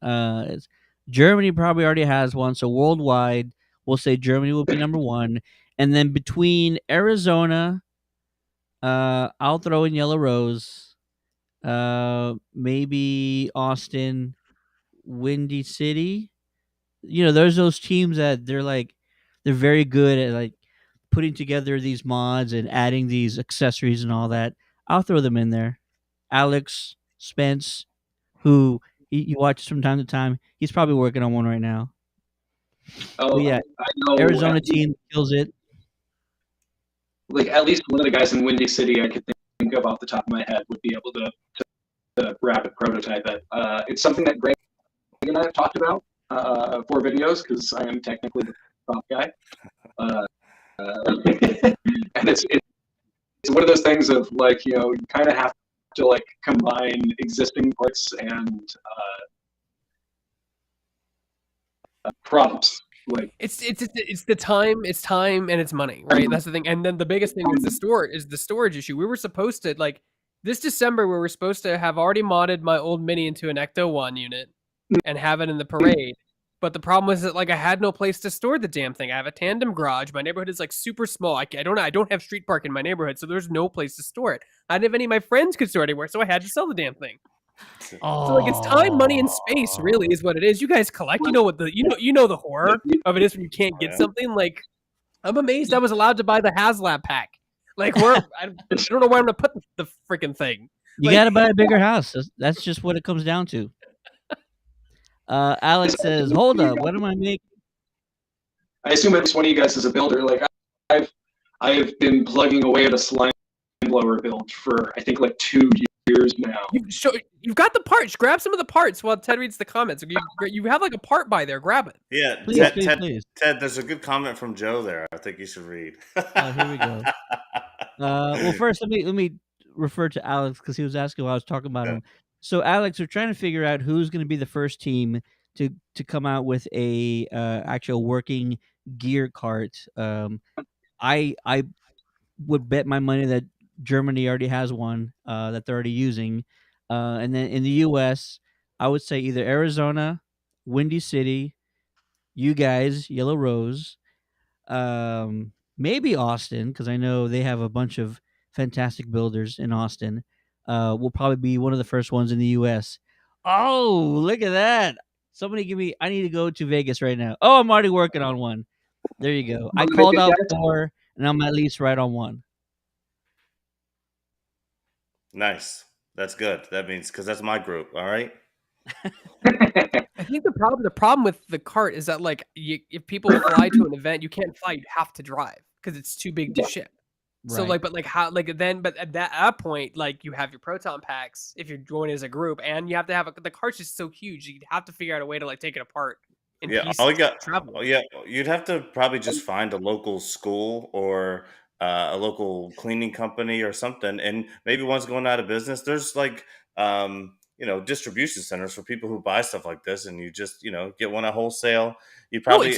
Germany probably already has one, so worldwide, we'll say Germany will be number one, and then between Arizona, I'll throw in Yellow Rose, maybe Austin, Windy City. There's those teams that they're very good at like putting together these mods and adding these accessories and all that. I'll throw them in there. Alex Spence, who he watches from time to time, he's probably working on one right now. Oh, But yeah, I know. Arizona team kills it. Like at least one of the guys in Windy City I could think of off the top of my head would be able to rapid prototype it. It's something that Greg and I have talked about for videos because I am technically the top guy. And it's one of those things of like, you kind of have to like combine existing parts and prompts. Like It's the time, and it's money, right? That's the thing. And then the biggest thing is the storage issue. We were supposed to like this December we were supposed to have already modded my old Mini into an Ecto 1 unit and have it in the parade. But the problem was that like I had no place to store the damn thing. I have a tandem garage. My neighborhood is like super small. I don't have street park in my neighborhood, so there's no place to store it. I didn't have any of my friends could store it anywhere, so I had to sell the damn thing. Oh, So like it's time, money, and space really is what it is. You guys collect. You know what the horror of it is when you can't get something. Like I'm amazed I was allowed to buy the HasLab pack. Like I don't know where I'm gonna put the freaking thing. You got to buy a bigger house. That's just what it comes down to. Alex says, "Hold up, what am I making?" I assume it's one of you guys is a builder. Like I've been plugging away at a slime blower build for I think like 2 years now. You've got the parts. Grab some of the parts while Ted reads the comments. You have like a part by there. Grab it. Yeah, Please. Ted, there's a good comment from Joe there. I think you should read. Oh, here we go. Well, first let me refer to Alex because he was asking while I was talking about him. So, Alex, we're trying to figure out who's going to be the first team to come out with a actual working gear cart. I would bet my money that Germany already has one that they're already using, and then in the U.S., I would say either Arizona, Windy City, you guys, Yellow Rose, maybe Austin because I know they have a bunch of fantastic builders in Austin. Will probably be one of the first ones in the U.S. Oh, look at that! Somebody give me. I need to go to Vegas right now. Oh, I'm already working on one. There you go. I called out 4, and I'm at least right on 1. Nice. That's good. That means because that's my group. All right. I think the problem with the cart is that like if people fly to an event, you can't fly. You have to drive because it's too big to ship. So Right. but at that point, like you have your proton packs if you're joining as a group, and you have to have the cart's just so huge. You'd have to figure out a way to like take it apart. You'd have to probably just find a local school or a local cleaning company or something, and maybe one's going out of business. There's like distribution centers for people who buy stuff like this, and you just get one at wholesale. You probably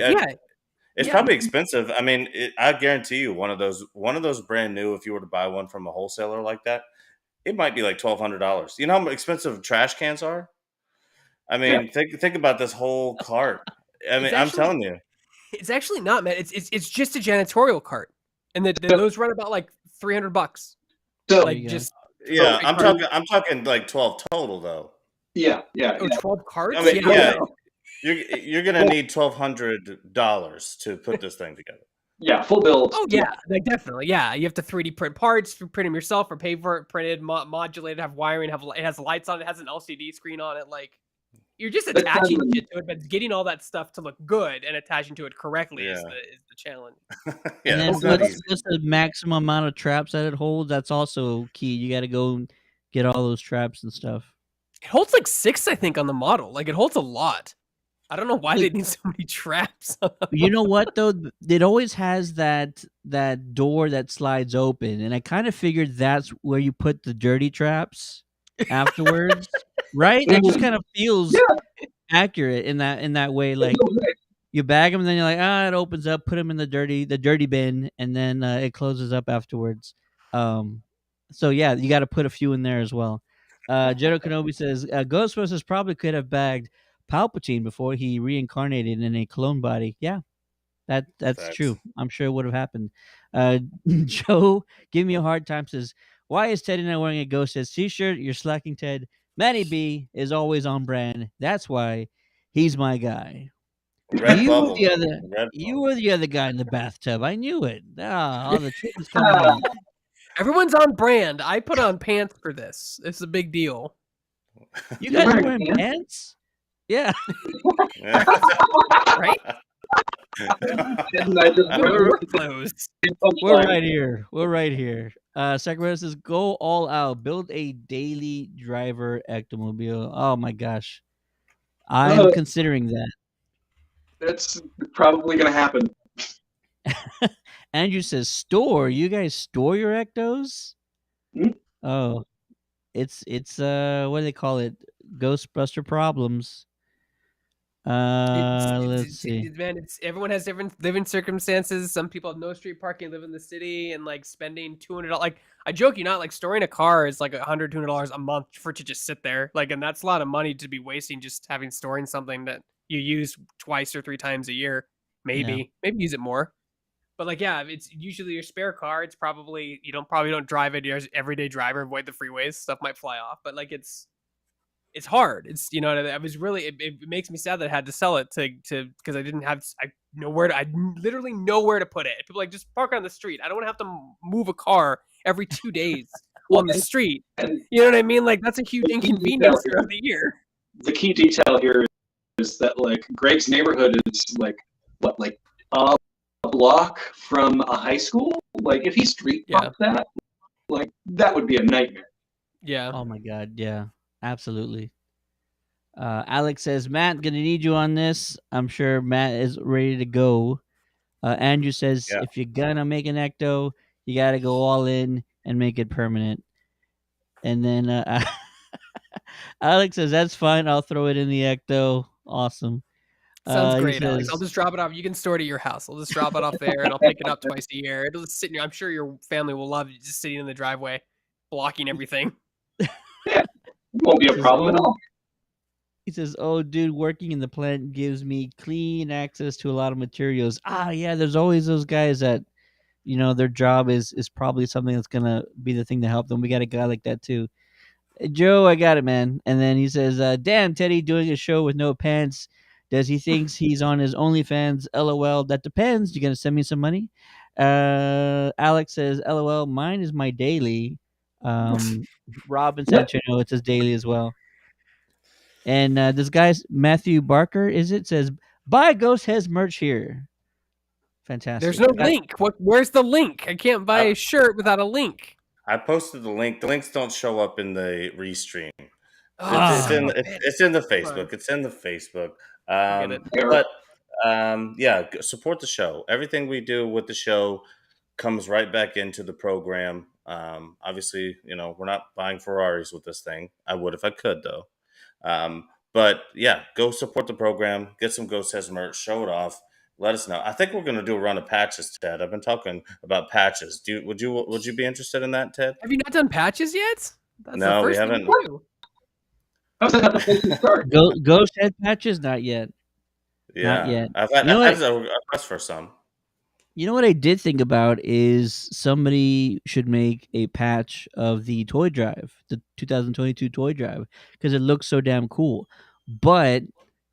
It's probably expensive. I mean, I guarantee you one of those brand new. If you were to buy one from a wholesaler like that, it might be like $1,200. You know how expensive trash cans are? I mean, think about this whole cart. I mean, I'm telling you, it's actually not, man. It's just a janitorial cart, and those run about like $300. So like just I'm talking like 12 total though. Yeah. 12 carts. I mean, you're gonna need $1,200 to put this thing together. Yeah, full build. Oh yeah, like definitely. Yeah, you have to 3D print parts, print them yourself, or pay for it printed, modulated, have wiring, it has lights on it, has an LCD screen on it. Like you're just attaching shit to it, but getting all that stuff to look good and attaching to it correctly is the challenge. And then what's the maximum amount of traps that it holds? That's also key. You got to go and get all those traps and stuff. It holds like 6, I think, on the model. Like it holds a lot. I don't know why they need so many traps. You know what though? It always has that door that slides open, and I kind of figured that's where you put the dirty traps afterwards, right? It just kind of feels accurate in that way. Like you bag them, and then you're like, it opens up, put them in the dirty bin, and then it closes up afterwards. So yeah, you got to put a few in there as well. Jedi Kenobi says Ghostbusters probably could have bagged Palpatine before he reincarnated in a clone body. Yeah, that's Facts. true. I'm sure it would have happened. Joe, give me a hard time. Says, why is Teddy not wearing a Ghostheads t-shirt? You're slacking, Ted. Manny B is always on brand. That's why he's my guy. Red You were bubble. the other. Red You bubble. were the other guy in the bathtub. I knew it. Ah, all the truth is coming out. Everyone's on brand. I put on pants for this. It's a big deal. You You're guys are wearing wearing pants? Yeah. Right? And I just We're work clothes. We're right here. We're right here. Sacramento says, go all out. Build a daily driver ectomobile. Oh my gosh. I'm considering that. That's probably going to happen. Andrew says, store. You guys store your ectos? Hmm? Oh. It's what do they call it? Ghostbuster problems. Let's see. Man, everyone has different living circumstances. Some people have no street parking, live in the city, and like spending $200. Like, I joke you not, like storing a car is like $100, $200 a month for it to just sit there. Like, and that's a lot of money to be wasting just storing something that you use twice or 3 times a year. Maybe use it more. But like, yeah, it's usually your spare car. It's probably you don't drive it. You're an everyday driver. Avoid the freeways. Stuff might fly off. But like, it's hard. It's I was really it makes me sad that I had to sell it to because I didn't have I literally nowhere to put it. People like just park on the street. I don't want to have to move a car every 2 days on the street. And You know what I mean? Like that's a huge inconvenience throughout the year. the key detail here is that like Greg's neighborhood is like what, like a block from a high school. Like if he street parked that, like that would be a nightmare. Yeah. Oh my god, yeah. Absolutely. Alex says, Matt, gonna need you on this. I'm sure Matt is ready to go. Andrew says, Yeah. if you're gonna make an ecto, you gotta go all in and make it permanent. And then Alex says, that's fine. I'll throw it in the ecto. Awesome. Sounds He great, Alex. says- I'll just drop it off. You can store it at your house. I'll just drop it off there, and I'll pick it up twice a year. It'll just sit in your. I'm sure your family will love it just sitting in the driveway, blocking everything. It won't be a problem at all. He says, oh, dude, working in the plant gives me clean access to a lot of materials. Ah, yeah, there's always those guys that, their job is probably something that's going to be the thing to help them. We got a guy like that, too. Joe, I got it, man. And then he says, damn, Teddy doing a show with no pants. Does he thinks he's on his OnlyFans? LOL. That depends. You going to send me some money? Alex says, LOL, mine is my daily. Robin Sanchino, it's his daily as well. And this guy's Matthew Barker, says, buy Ghostheads merch here. Fantastic. There's no link. Where's the link? I can't buy a shirt without a link. I posted the link. The links don't show up in the restream. It's in the Facebook. It's in the Facebook. Support the show. Everything we do with the show comes right back into the program. Obviously, we're not buying Ferraris with this thing. I would if I could, though. But yeah, go support the program. Get some Ghostheads merch. Show it off. Let us know. I think we're going to do a run of patches, Ted. I've been talking about patches. Would you be interested in that, Ted? Have you not done patches yet? That's No, the we first haven't. thing to do. How's that not the place to start? Ghosthead patches? Not yet. Yeah, Not yet. I've had a request for some. You know what I did think about is somebody should make a patch of the toy drive, the 2022 toy drive, because it looks so damn cool. But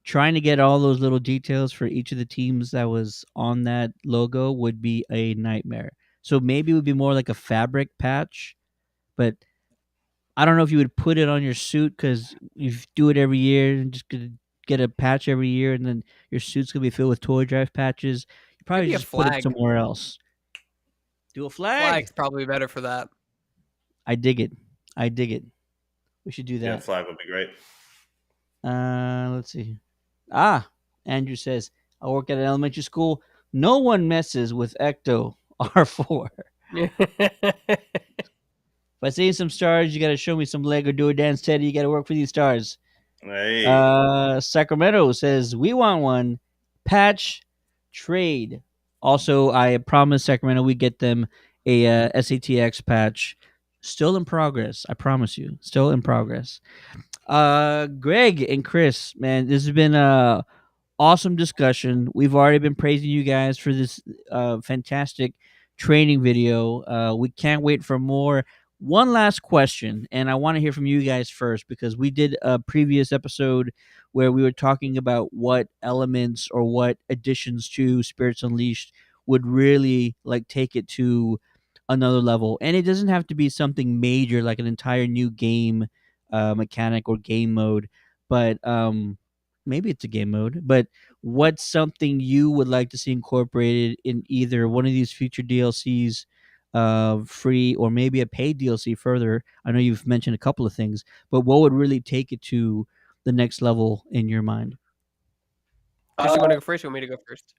trying to get all those little details for each of the teams that was on that logo would be a nightmare. So maybe it would be more like a fabric patch, but I don't know if you would put it on your suit because you do it every year and just get a patch every year, and then your suit's gonna be filled with toy drive patches. You probably Maybe a just put it flag. somewhere else. Do a flag. Flag's probably better for that. I dig it. We should do Yeah, that. flag would be great. Let's see. Andrew says, I work at an elementary school. No one messes with Ecto R4. If I see some stars, you got to show me some leg or do a dance, Teddy. You got to work for these stars. Hey. Sacramento says, we want one. Patch trade. Also, I promised Sacramento we get them a SATX patch Still in progress. I promise you. Still in progress. Greg and Chris, man, this has been a awesome discussion. We've already been praising you guys for this fantastic training video. We can't wait for more. One last question, and I want to hear from you guys first because we did a previous episode where we were talking about what elements or what additions to Spirits Unleashed would really like take it to another level. And it doesn't have to be something major like an entire new game mechanic or game mode, but maybe it's a game mode, but what's something you would like to see incorporated in either one of these future DLCs, free or maybe a paid DLC further? I know you've mentioned a couple of things, but what would really take it to the next level in your mind? Chris, you want to go first? Or you want me to go first?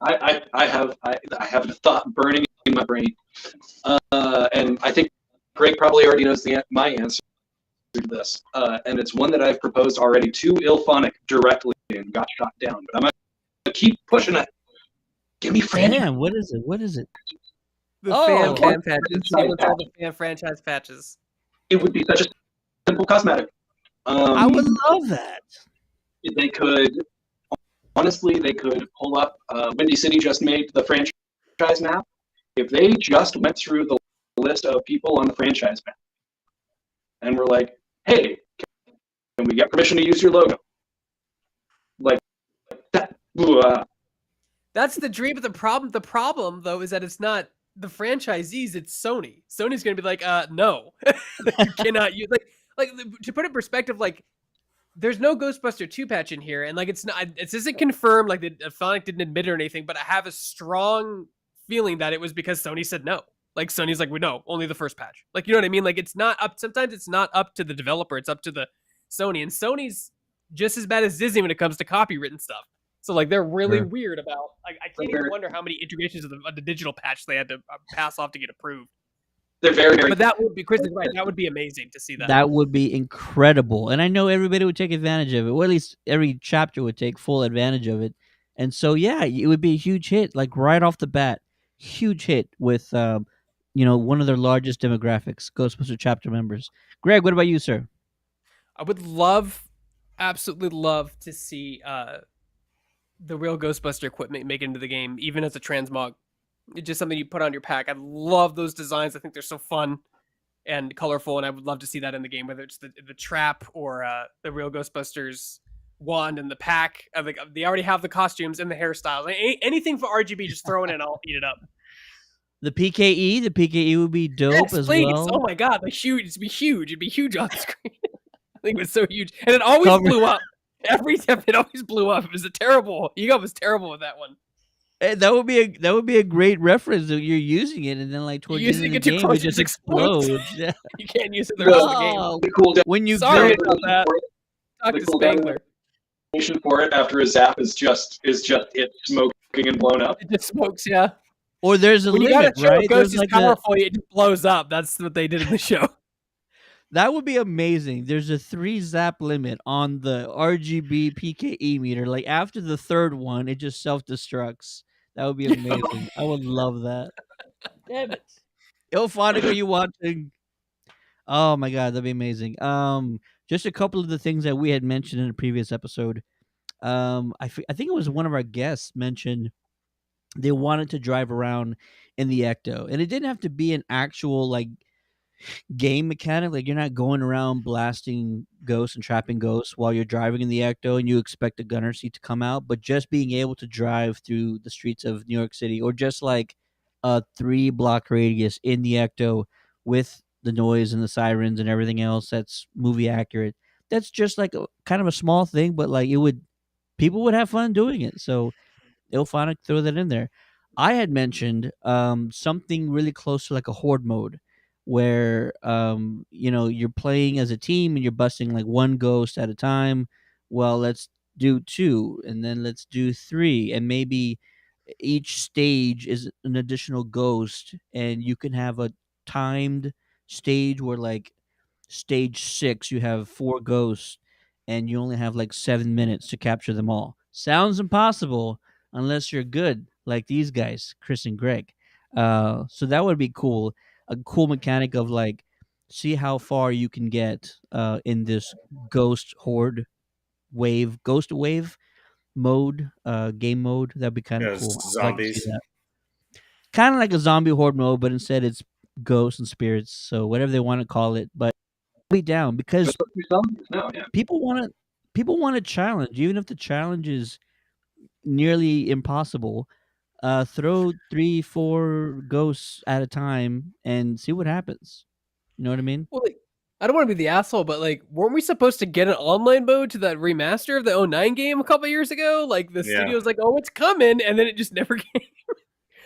I have a thought burning in my brain, and I think Greg probably already knows my answer to this, and it's one that I've proposed already to Ilphonic directly and got shot down. But I'm gonna keep pushing it. Give me franchise. Damn, what is it? What is it? The Oh, fan patches. Give us all the fan franchise patches. It would be such a simple cosmetic. I would love that. They could, honestly, they could pull up. Windy City just made the franchise map. If they just went through the list of people on the franchise map and were like, "Hey, can we get permission to use your logo?" Like that. That's the dream. But the problem though is that it's not the franchisees. It's Sony. Sony's gonna be like, no, you cannot use like to put it in perspective, like. There's no Ghostbuster 2 patch in here, and like it isn't confirmed, like the Phonic didn't admit it or anything, but I have a strong feeling that it was because Sony said no. Like Sony's like, no, only the first patch. Like, you know what I mean? Like it's not up. Sometimes it's not up to the developer; it's up to the Sony, and Sony's just as bad as Disney when it comes to copywritten stuff. So like they're really weird about. Like I can't even wonder how many integrations of the digital patch they had to pass off to get approved. They're very, very. But that would be Chris is right. That would be amazing to see that. That would be incredible, and I know everybody would take advantage of it. Or at least every chapter would take full advantage of it. And so, yeah, it would be a huge hit, like right off the bat, huge hit with, one of their largest demographics, Ghostbuster chapter members. Greg, what about you, sir? I would absolutely love to see the real Ghostbuster equipment make it into the game, even as a transmog. It's just something you put on your pack. I love those designs. I think they're so fun and colorful, and I would love to see that in the game, whether it's the trap or the real Ghostbusters wand and the pack. They already have the costumes and the hairstyles. Anything for RGB, just throw it in, I'll eat it up. The PKE would be dope Yes, as please. well. Oh my god, it'd be huge. It'd be huge on the screen. I think it was so huge, and it always blew up. Every time it always blew up. It was Ego was terrible with that one. That would be a great reference that you're using it, and then like towards the end of the game, it just explodes. Yeah. You can't use it the rest of the game. The cool When you Sorry go, about that. Talk to Spangler. for it after a zap is just it smoking and blown up. It just smokes, yeah. or there's a When you limit, got a show right? Ghost There's is like powerful, it just blows up. That's what they did in the show. that would be amazing. There's a 3 zap limit on the RGB PKE meter. Like after the third one, it just self destructs. That would be amazing. I would love that. Damn it. Ilphonic, are you watching? Oh my god, that'd be amazing. Just a couple of the things that we had mentioned in a previous episode. I think it was one of our guests mentioned they wanted to drive around in the Ecto, and it didn't have to be an actual like game mechanic. Like you're not going around blasting ghosts and trapping ghosts while you're driving in the Ecto and you expect a gunner seat to come out, but just being able to drive through the streets of New York City or just like a 3-block radius in the Ecto with the noise and the sirens and everything else that's movie accurate. That's just like kind of a small thing, but like people would have fun doing it. So Ilphonic throw that in there. I had mentioned something really close to like a horde mode where you're playing as a team and you're busting like one ghost at a time. Well, let's do 2 and then let's do 3, and maybe each stage is an additional ghost, and you can have a timed stage where like stage 6 you have 4 ghosts and you only have like 7 minutes to capture them all. Sounds impossible unless you're good like these guys, Chris and Greg. So that would be cool. a cool mechanic of like see how far you can get in this ghost wave mode, game mode. That'd be kind of Yeah, cool. I'd like to see zombies. that. Kind of like a zombie horde mode, but instead it's ghosts and spirits. So whatever they want to call it, but be down because No, yeah. people want a challenge, even if the challenge is nearly impossible. Throw 3, 4 ghosts at a time and see what happens. You know what I mean? Well, like, I don't want to be the asshole, but like, weren't we supposed to get an online mode to that remaster of the '09 game a couple years ago? Like, the Yeah. studio's like, "Oh, it's coming," and then it just never came.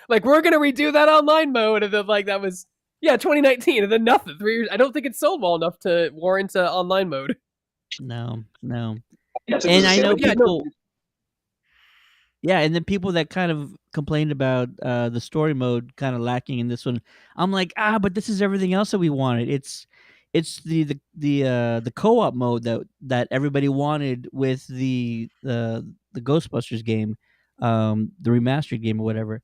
Like, we're gonna redo that online mode, and then like that was 2019, and then nothing. 3 years. I don't think it sold well enough to warrant online mode. No. Yes, it was And a I know sale. Yeah, no. people. Yeah, and then people that kind of complained about the story mode kind of lacking in this one. I'm like, but this is everything else that we wanted. It's the co-op mode that everybody wanted with the Ghostbusters game, the remastered game or whatever.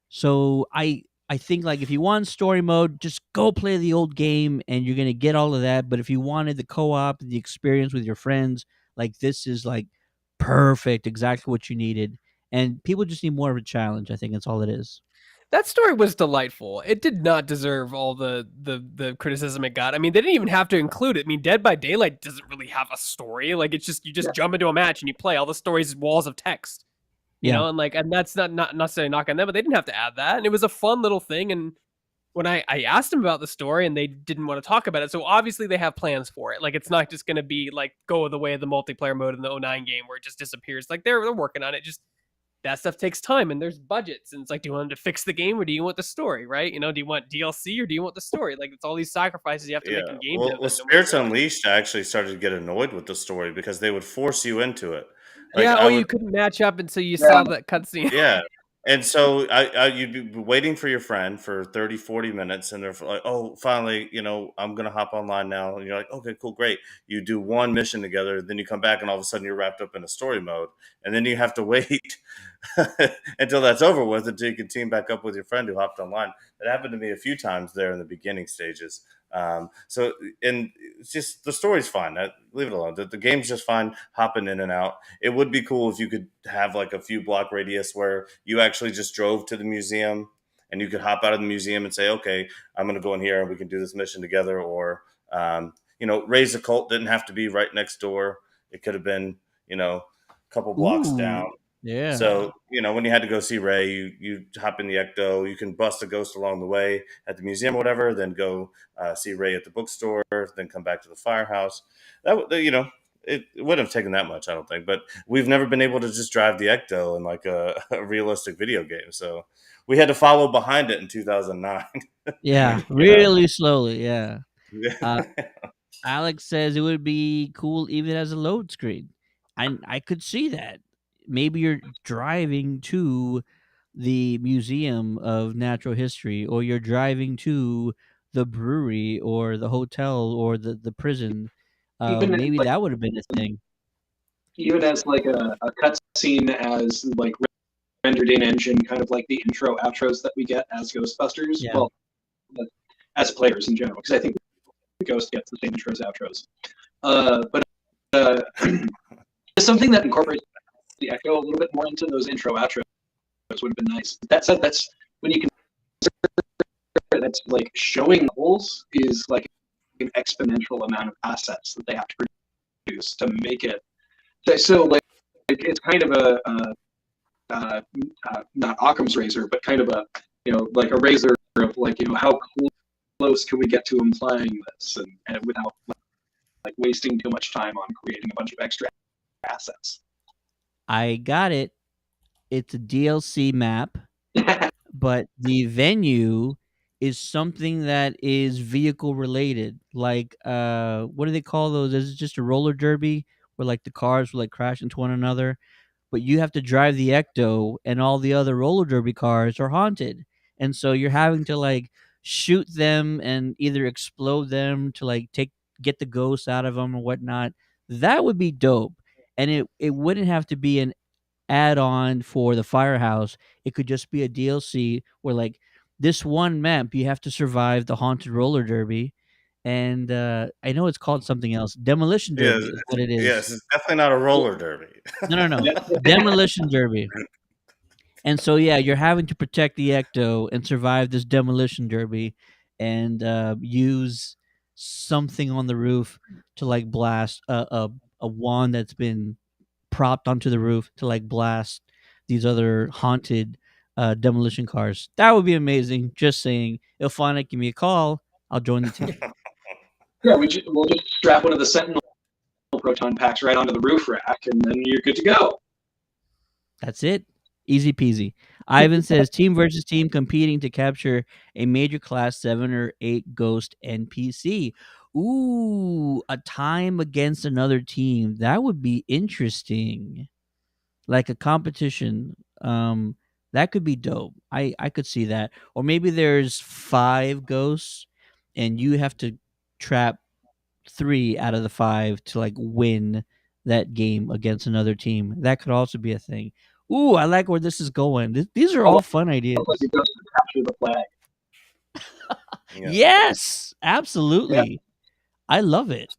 So I think like if you want story mode, just go play the old game and you're gonna get all of that. But if you wanted the co-op, the experience with your friends, like this is like perfect, exactly what you needed. And people just need more of a challenge. I think that's all it is. That story was delightful. It did not deserve all the criticism it got. I mean, they didn't even have to include it. I mean, Dead by Daylight doesn't really have a story. Like, it's just you just jump into a match and you play. All the stories walls of text. You Yeah. know, and that's not necessarily knocking them, but they didn't have to add that. And it was a fun little thing. And when I asked them about the story and they didn't want to talk about it, so obviously they have plans for it. Like, it's not just going to be like go the way of the multiplayer mode in the '09 game where it just disappears. Like, they're working on it. Just that stuff takes time and there's budgets. And it's like, do you want them to fix the game or do you want the story, right? You know, do you want DLC or do you want the story? Like, it's all these sacrifices you have to make Yeah. in game Well, dev. well, Spirits Unleashed actually started to get annoyed with the story because they would force you into it. Like Yeah, I you would, couldn't match up until you Yeah. saw that cutscene. yeah. And so you'd be waiting for your friend for 30, 40 minutes, and they're like, oh, finally, I'm going to hop online now. And you're like, okay, cool, great. You do one mission together, then you come back, and all of a sudden you're wrapped up in a story mode. And then you have to wait until that's over with until you can team back up with your friend who hopped online. That happened to me a few times there in the beginning stages. And it's just the story's fine. Leave it alone. The game's just fine, hopping in and out. It would be cool if you could have like a few block radius where you actually just drove to the museum and you could hop out of the museum and say, okay, I'm going to go in here and we can do this mission together. Or, Raise the Cult didn't have to be right next door. It could have been, a couple blocks down. Yeah. So, when you had to go see Ray, you hop in the Ecto, you can bust a ghost along the way at the museum or whatever, then go see Ray at the bookstore, then come back to the firehouse. It wouldn't have taken that much, I don't think. But we've never been able to just drive the Ecto in like a realistic video game. So we had to follow behind it in 2009. Yeah. Really slowly. Yeah. Alex says it would be cool even as a load screen. I could see that. Maybe you're driving to the Museum of Natural History, or you're driving to the brewery or the hotel or the prison. Even Maybe like, that would have been a thing. even as like a cutscene as like rendered in engine, kind of like the intro outros that we get as Ghostbusters. Yeah. Well, as players in general, because I think Ghost gets the same intros outros. But something that incorporates the echo a little bit more into those intro outros would have been nice. That said, that's when you can. That's like showing levels is like an exponential amount of assets that they have to produce to make it. So like it's kind of a not Occam's razor, but kind of a like a razor of like how close can we get to implying this and without like wasting too much time on creating a bunch of extra assets. I got it. It's a DLC map, but the venue is something that is vehicle related. Like, what do they call those? Is it just a roller derby where like the cars will like crash into one another? But you have to drive the Ecto, and all the other roller derby cars are haunted, and so you're having to like shoot them and either explode them to like get the ghosts out of them or whatnot. That would be dope, and it wouldn't have to be an add-on for the firehouse. It could just be a DLC where like this one map, you have to survive the haunted roller derby, and I know it's called something else. Demolition Yes, derby is what it yes, is. it's definitely not a roller derby. No. Demolition derby. And so yeah, you're having to protect the ecto and survive this demolition derby, and use something on the roof to like blast a wand that's been propped onto the roof to like blast these other haunted demolition cars. That would be amazing. Just saying. Ilphonic, give me a call. I'll join the team. Yeah, we'll just strap one of the Sentinel proton packs right onto the roof rack, and then you're good to go. That's it. Easy peasy. Ivan says team versus team competing to capture a major class 7 or 8 ghost NPC. Ooh, a time against another team. That would be interesting. Like a competition. That could be dope. I could see that. Or maybe there's 5 ghosts and you have to trap 3 out of the 5 to like win that game against another team. That could also be a thing. Ooh, I like where this is going. These are all fun ideas. Like it goes to capture the flag. Yeah. Yes, absolutely. I love it.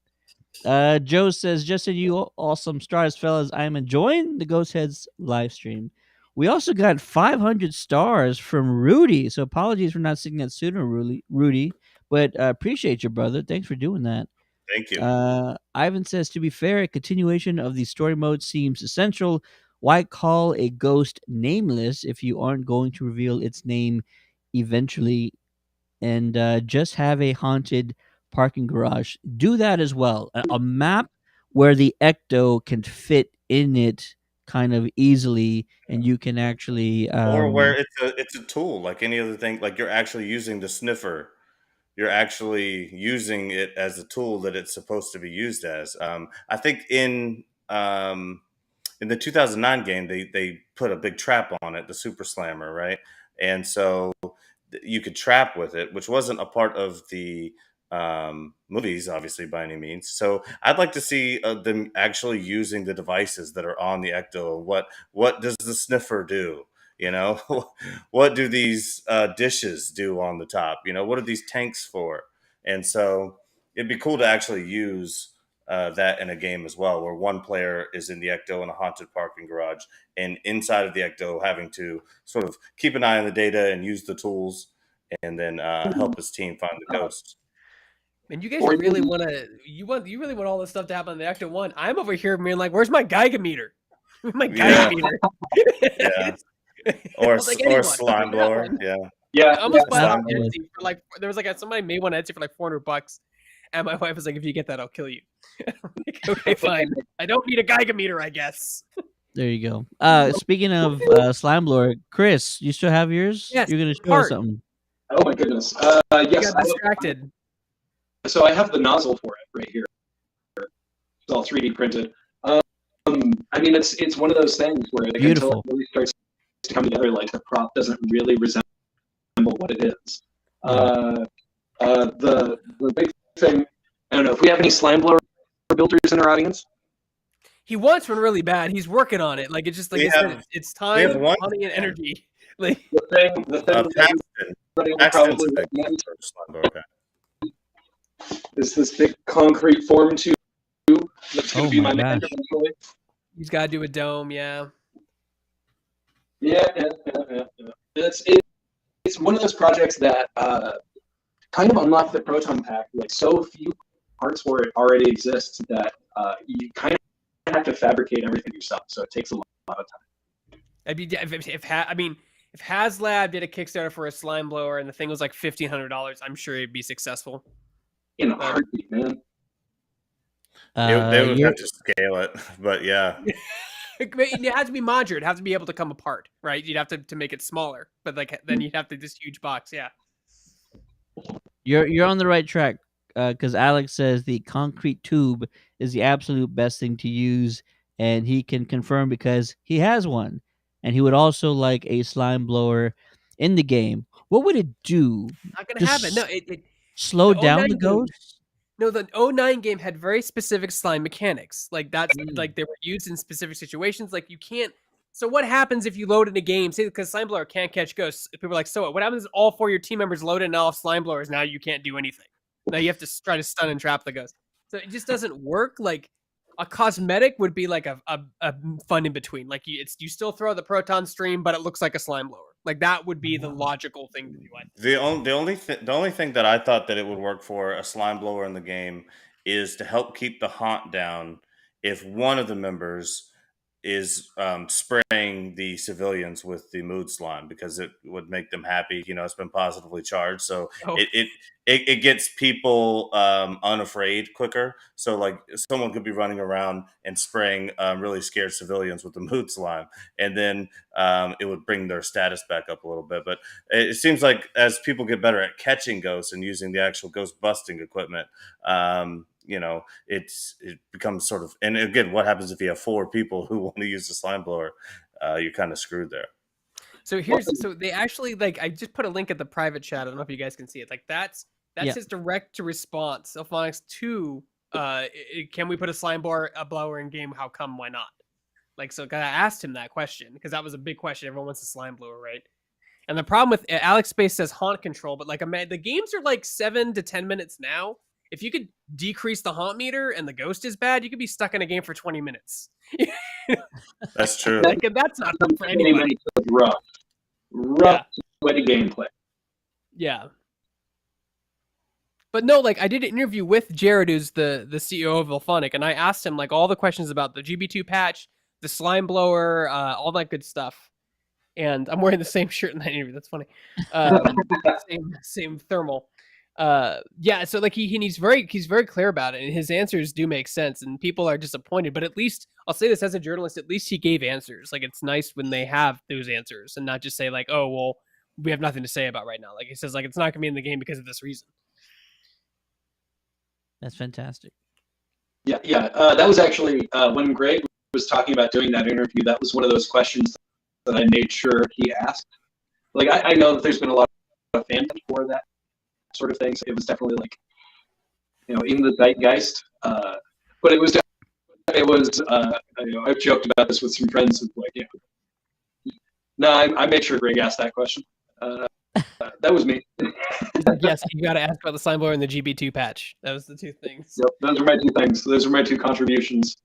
Joe says, just in you awesome stars, fellas. I am enjoying the Ghostheads live stream. We also got 500 stars from Rudy. So apologies for not seeing that sooner, Rudy. But appreciate you, brother. Thanks for doing that. Thank you. Ivan says, to be fair, a continuation of the story mode seems essential. Why call a ghost nameless if you aren't going to reveal its name eventually? And just have a haunted parking garage. Do that as well. A map where the ecto can fit in it kind of easily, and you can actually Or where it's a tool like any other thing. Like you're actually using the sniffer. You're actually using it as a tool that it's supposed to be used as. I think in the 2009 game, they put a big trap on it, the Super Slammer, right? And so you could trap with it, which wasn't a part of the movies, obviously, by any means. So I'd like to see them actually using the devices that are on the Ecto. What does the sniffer do? You know, what do these dishes do on the top? You know, what are these tanks for? And so it'd be cool to actually use that in a game as well, where one player is in the Ecto in a haunted parking garage, and inside of the Ecto having to sort of keep an eye on the data and use the tools, and then help his team find the ghosts. And you guys really you really want all this stuff to happen in the Ecto 1. I'm over here being like, where's my Geiger meter? My Geiger meter. Yeah. Or slime blower. Yeah. Yeah. I almost bought it on Slime blower. Etsy for like, there was like somebody made one on Etsy for like $400, and my wife was like, if you get that, I'll kill you. I'm like, okay, fine. I don't need a Geiger meter, I guess. There you go. Speaking of slime blower, Chris, you still have yours? Yes, You're gonna show us part. something. Oh my goodness. I Yes. got distracted. So I have the nozzle for it right here. It's all 3D printed. I mean, it's one of those things where like, Beautiful. until it really starts to come together, like the prop doesn't really resemble what it is. The big thing, I don't know if we have any slime blower builders in our audience. He wants one really bad. He's working on it. Like, it's just like We I said, have- it's we have time, one. money, and energy. Like, The thing that Paxton. everybody will Paxton's probably a big recommend slime blower guy. is this big concrete form tube that's going Oh to be my my man gosh. eventually. he's got to do a dome. Yeah. Yeah. It's one of those projects that kind of unlock the proton pack. Like so few parts for it already exist that you kind of have to fabricate everything yourself. So it takes a lot of time. I'd be if HasLab did a Kickstarter for a slime blower and the thing was like $1,500, I'm sure it'd be successful. In a heartbeat, man. They would You're- have to scale it, but yeah. It has to be modular. It'd have to be able to come apart, right? You'd have to make it smaller, but like then you'd have to this huge box. Yeah. You're on the right track, because Alex says the concrete tube is the absolute best thing to use, and he can confirm because he has one, and he would also like a slime blower in the game. What would it do? Not gonna Just happen. No, it Slow the down 09 the game- ghost? No, the 09 game had very specific slime mechanics. Like that's like they were used in specific situations. Like you can't So what happens if you load in a game? Say because Slime Blower can't catch ghosts. People are like, so what? What happens if all 4 of your team members load in and all have Slime Blowers? Now you can't do anything. Now you have to try to stun and trap the ghost. So it just doesn't work. Like a cosmetic would be like a fun in between. Like you still throw the proton stream, but it looks like a Slime Blower. Like that would be the logical thing to do. The only thing that I thought that it would work for a slime blower in the game is to help keep the haunt down if one of the members is spraying the civilians with the mood slime, because it would make them happy. You know, it's been positively charged, so Oh. it gets people unafraid quicker. So like someone could be running around and spraying really scared civilians with the mood slime, and then it would bring their status back up a little bit. But it seems like as people get better at catching ghosts and using the actual ghost busting equipment, you know, it becomes sort of, and again, what happens if you have 4 people who want to use the slime blower? You're kind of screwed there. So so they actually, like, I just put a link at the private chat. I don't know if you guys can see it. Like that's his direct response. Alphonics 2, can we put a slime blower in game? How come? Why not? Like, so I asked him that question because that was a big question. Everyone wants a slime blower, right? And the problem with Alex Space says haunt control, but like the games are like 7 to 10 minutes now. If you could decrease the haunt meter and the ghost is bad, you could be stuck in a game for 20 minutes. That's true. Like, that's not fun for anybody. Rough, sweaty gameplay. Yeah. But no, like I did an interview with Jared, who's the CEO of Volphonic, and I asked him like all the questions about the GB2 patch, the slime blower, all that good stuff. And I'm wearing the same shirt in that interview. That's funny. Same thermal. Yeah, so like he's very clear about it, and his answers do make sense, and people are disappointed, but at least I'll say this as a journalist, at least he gave answers. Like it's nice when they have those answers and not just say like, oh well, we have nothing to say about right now. Like he says like it's not gonna be in the game because of this reason. That's fantastic. Yeah. That was actually when Greg was talking about doing that interview, that was one of those questions that I made sure he asked. Like I know that there's been a lot of fandom for that sort of thing, so it was definitely like, you know, in the zeitgeist. But it was you know, I've joked about this with some friends of like, you know, no, I made sure Greg asked that question. That was me. Yes, you got to ask about the slime blower and the GB2 patch. That was the 2 things. Yep, those are my 2 things. Those are my 2 contributions.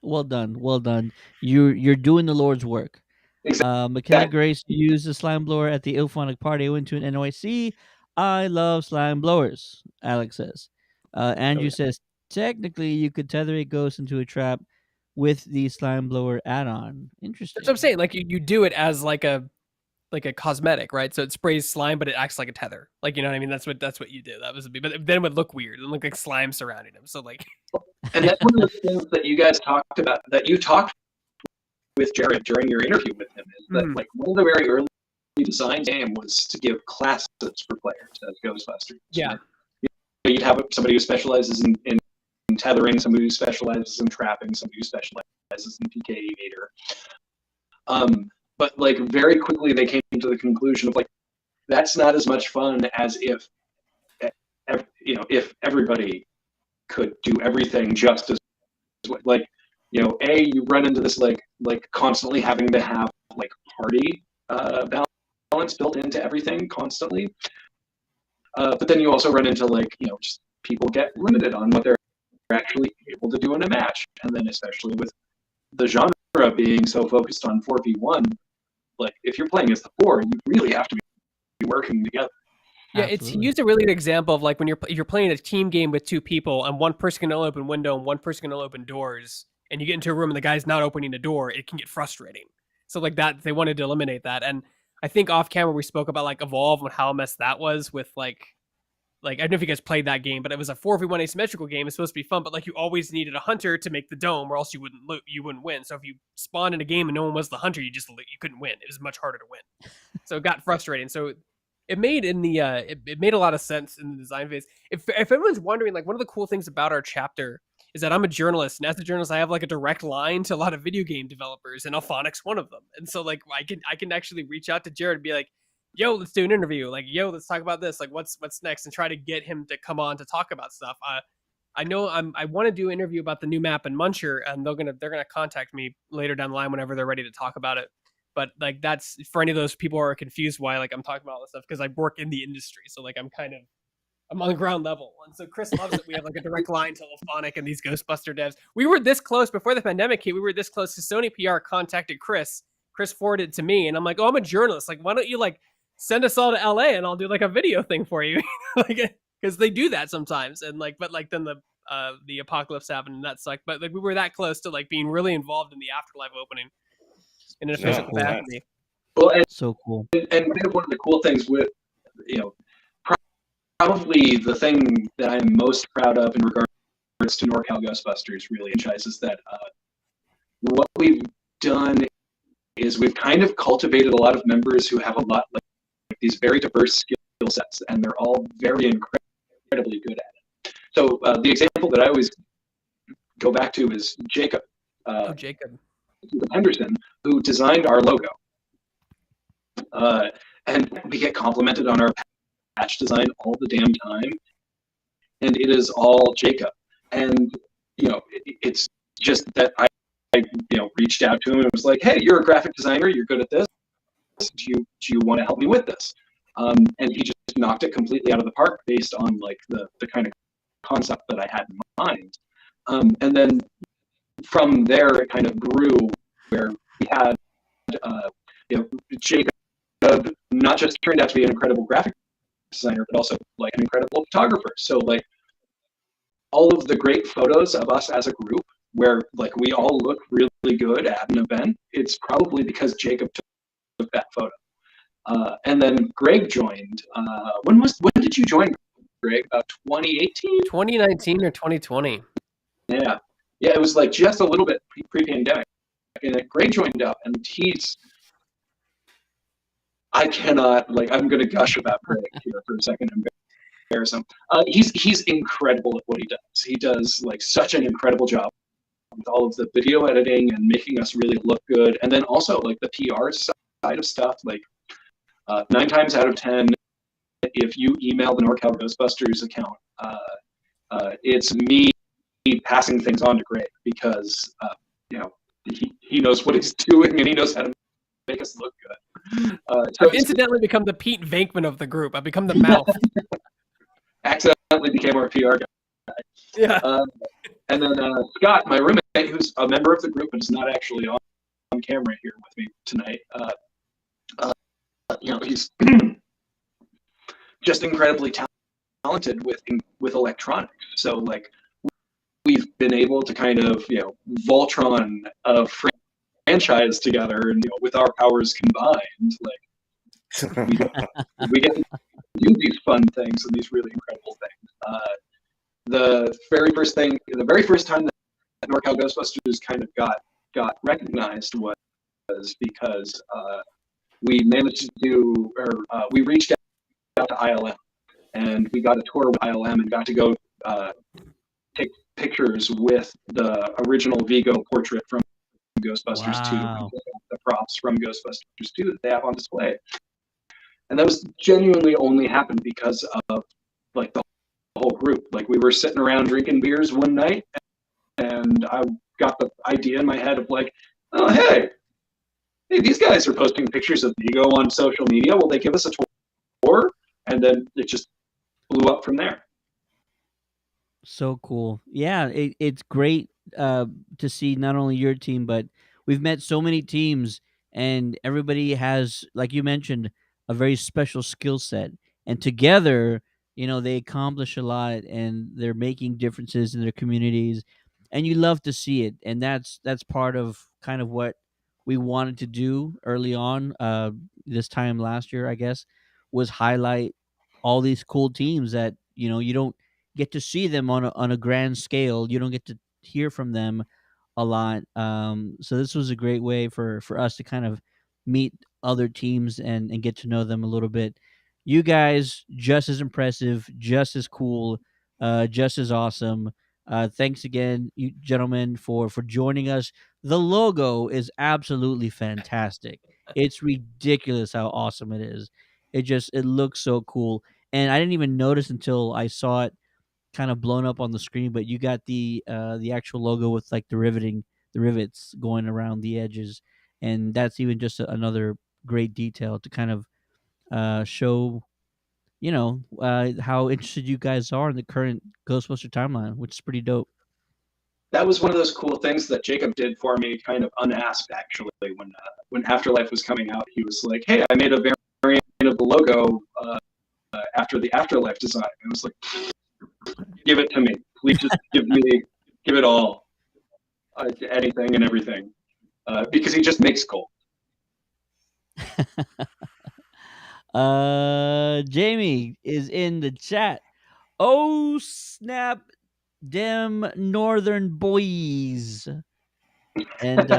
Well done. You're doing the Lord's work. McKenna Grace used the slime blower at the Ilphonic party I went to in NYC. I love slime blowers, Alex says. Andrew says, technically you could tether a ghost into a trap with the slime blower add-on. Interesting. That's what I'm saying. Like you do it as like a cosmetic, right? So it sprays slime, but it acts like a tether. Like, you know what I mean? That's what you did. That was but then it would look weird. It would look like slime surrounding him. So like, and that's one of the things that you guys talked about, that you talked with Jared during your interview with him, is that like one of the very early designs game was to give classes for players as Ghostbusters. Yeah. You'd have somebody who specializes in tethering, somebody who specializes in trapping, somebody who specializes in PK meter. But like very quickly they came to the conclusion of like, that's not as much fun as if everybody could do everything just as like, you know, you run into this like constantly having to have like party balance built into everything constantly. But then you also run into like, you know, just people get limited on what they're actually able to do in a match. And then especially with the genre being so focused on 4v1, like if you're playing as the 4, you really have to be working together. Yeah, he used a really good example of like when you're playing a team game with 2 people and one person can only open window and one person can only open doors, and you get into a room and the guy's not opening a door, it can get frustrating. So like that, they wanted to eliminate that. And I think off camera we spoke about like Evolve and how a mess that was with like I don't know if you guys played that game, but it was a 4v1 asymmetrical game. It's supposed to be fun, but like you always needed a hunter to make the dome, or else you wouldn't win. So if you spawned in a game and no one was the hunter, you couldn't win. It was much harder to win. So it got frustrating. So it made it made a lot of sense in the design phase. If everyone's wondering, like one of the cool things about our chapter is that I'm a journalist, and as a journalist, I have like a direct line to a lot of video game developers, and Alphonics one of them. And so like I can actually reach out to Jared and be like, yo, let's do an interview. Like, yo, let's talk about this. Like, what's next, and try to get him to come on to talk about stuff. I know I want to do an interview about the new map in Muncher, and they're gonna contact me later down the line whenever they're ready to talk about it. But like that's for any of those people who are confused why like I'm talking about all this stuff, because I work in the industry, so like I'm on the ground level. And so Chris loves that we have like a direct line to Telephonic and these Ghostbuster devs. We were this close before the pandemic hit. We were this close to Sony PR contacted Chris. Chris forwarded it to me, and I'm like, oh, I'm a journalist. Like, why don't you like send us all to LA and I'll do like a video thing for you? Like, because they do that sometimes. And like, but like then the apocalypse happened and that sucked. But like we were that close to like being really involved in the Afterlife opening in an official Yeah, capacity. Well, and So cool. kind of one of the cool things with, you know, probably the thing that I'm most proud of in regards to NorCal Ghostbusters really is that what we've done is we've kind of cultivated a lot of members who have a lot like these very diverse skill sets, and they're all very incredibly good at it. So the example that I always go back to is Jacob. Jacob Henderson, who designed our logo. And we get complimented on our patch design all the damn time. And it is all Jacob. And, you know, it's just that I reached out to him and was like, hey, you're a graphic designer. You're good at this. Do you want to help me with this? And he just knocked it completely out of the park based on like the kind of concept that I had in mind. And then from there, it kind of grew where we had, Jacob not just turned out to be an incredible graphic designer, but also like an incredible photographer. So like all of the great photos of us as a group where like we all look really good at an event, it's probably because Jacob took that photo. And then Greg joined. When did you join, Greg? About 2018? 2019 or 2020. Yeah, it was like just a little bit pre-pandemic, and then Greg joined up, and I cannot I'm going to gush about Greg here for a second and embarrass him. He's incredible at what he does. He does like such an incredible job with all of the video editing and making us really look good, and then also like the PR side of stuff. Like 9 times out of 10, if you email the NorCal Ghostbusters account, it's me passing things on to Greg because he knows what he's doing and he knows how to make us look good. So I've incidentally become the Pete Venkman of the group. I've become the mouth. Accidentally became our PR guy. Yeah. And then Scott, my roommate, who's a member of the group and is not actually on camera here with me tonight. He's just incredibly talented with electronics. So like we've been able to kind of Voltron a franchise together, and with our powers combined, like we get to do these fun things and these really incredible things. The very first time that NorCal Ghostbusters kind of got recognized was because we managed to do, we reached out to ILM, and we got a tour with ILM and got to go take pictures with the original Vigo portrait from Ghostbusters 2, the props from Ghostbusters 2 that they have on display. And that was genuinely only happened because of like the whole group. Like we were sitting around drinking beers one night, and I got the idea in my head of like, oh hey, these guys are posting pictures of Vigo on social media. Will they give us a tour? And then it just blew up from there. So cool. Yeah, it's great to see not only your team, but we've met so many teams, and everybody has, like you mentioned, a very special skill set. And together, they accomplish a lot, and they're making differences in their communities. And you love to see it. And that's part of kind of what we wanted to do early on, this time last year, I guess, was highlight all these cool teams that, you don't get to see them on a grand scale. You don't get to hear from them a lot. So this was a great way for us to kind of meet other teams and get to know them a little bit. You guys, just as impressive, just as cool, just as awesome. Thanks again, you gentlemen, for joining us. The logo is absolutely fantastic. It's ridiculous how awesome it is. It looks so cool. And I didn't even notice until I saw it kind of blown up on the screen, but you got the actual logo with like the rivets going around the edges, and that's even just another great detail to kind of show how interested you guys are in the current Ghostbuster timeline, which is pretty dope. That was one of those cool things that Jacob did for me, kind of unasked, actually. When Afterlife was coming out, he was like, "Hey, I made a variant of the logo after the Afterlife design." And I was like, "Give it to me, please. Just give it all, anything and everything," because he just makes gold. Jamie is in the chat. Oh snap, dem northern boys. And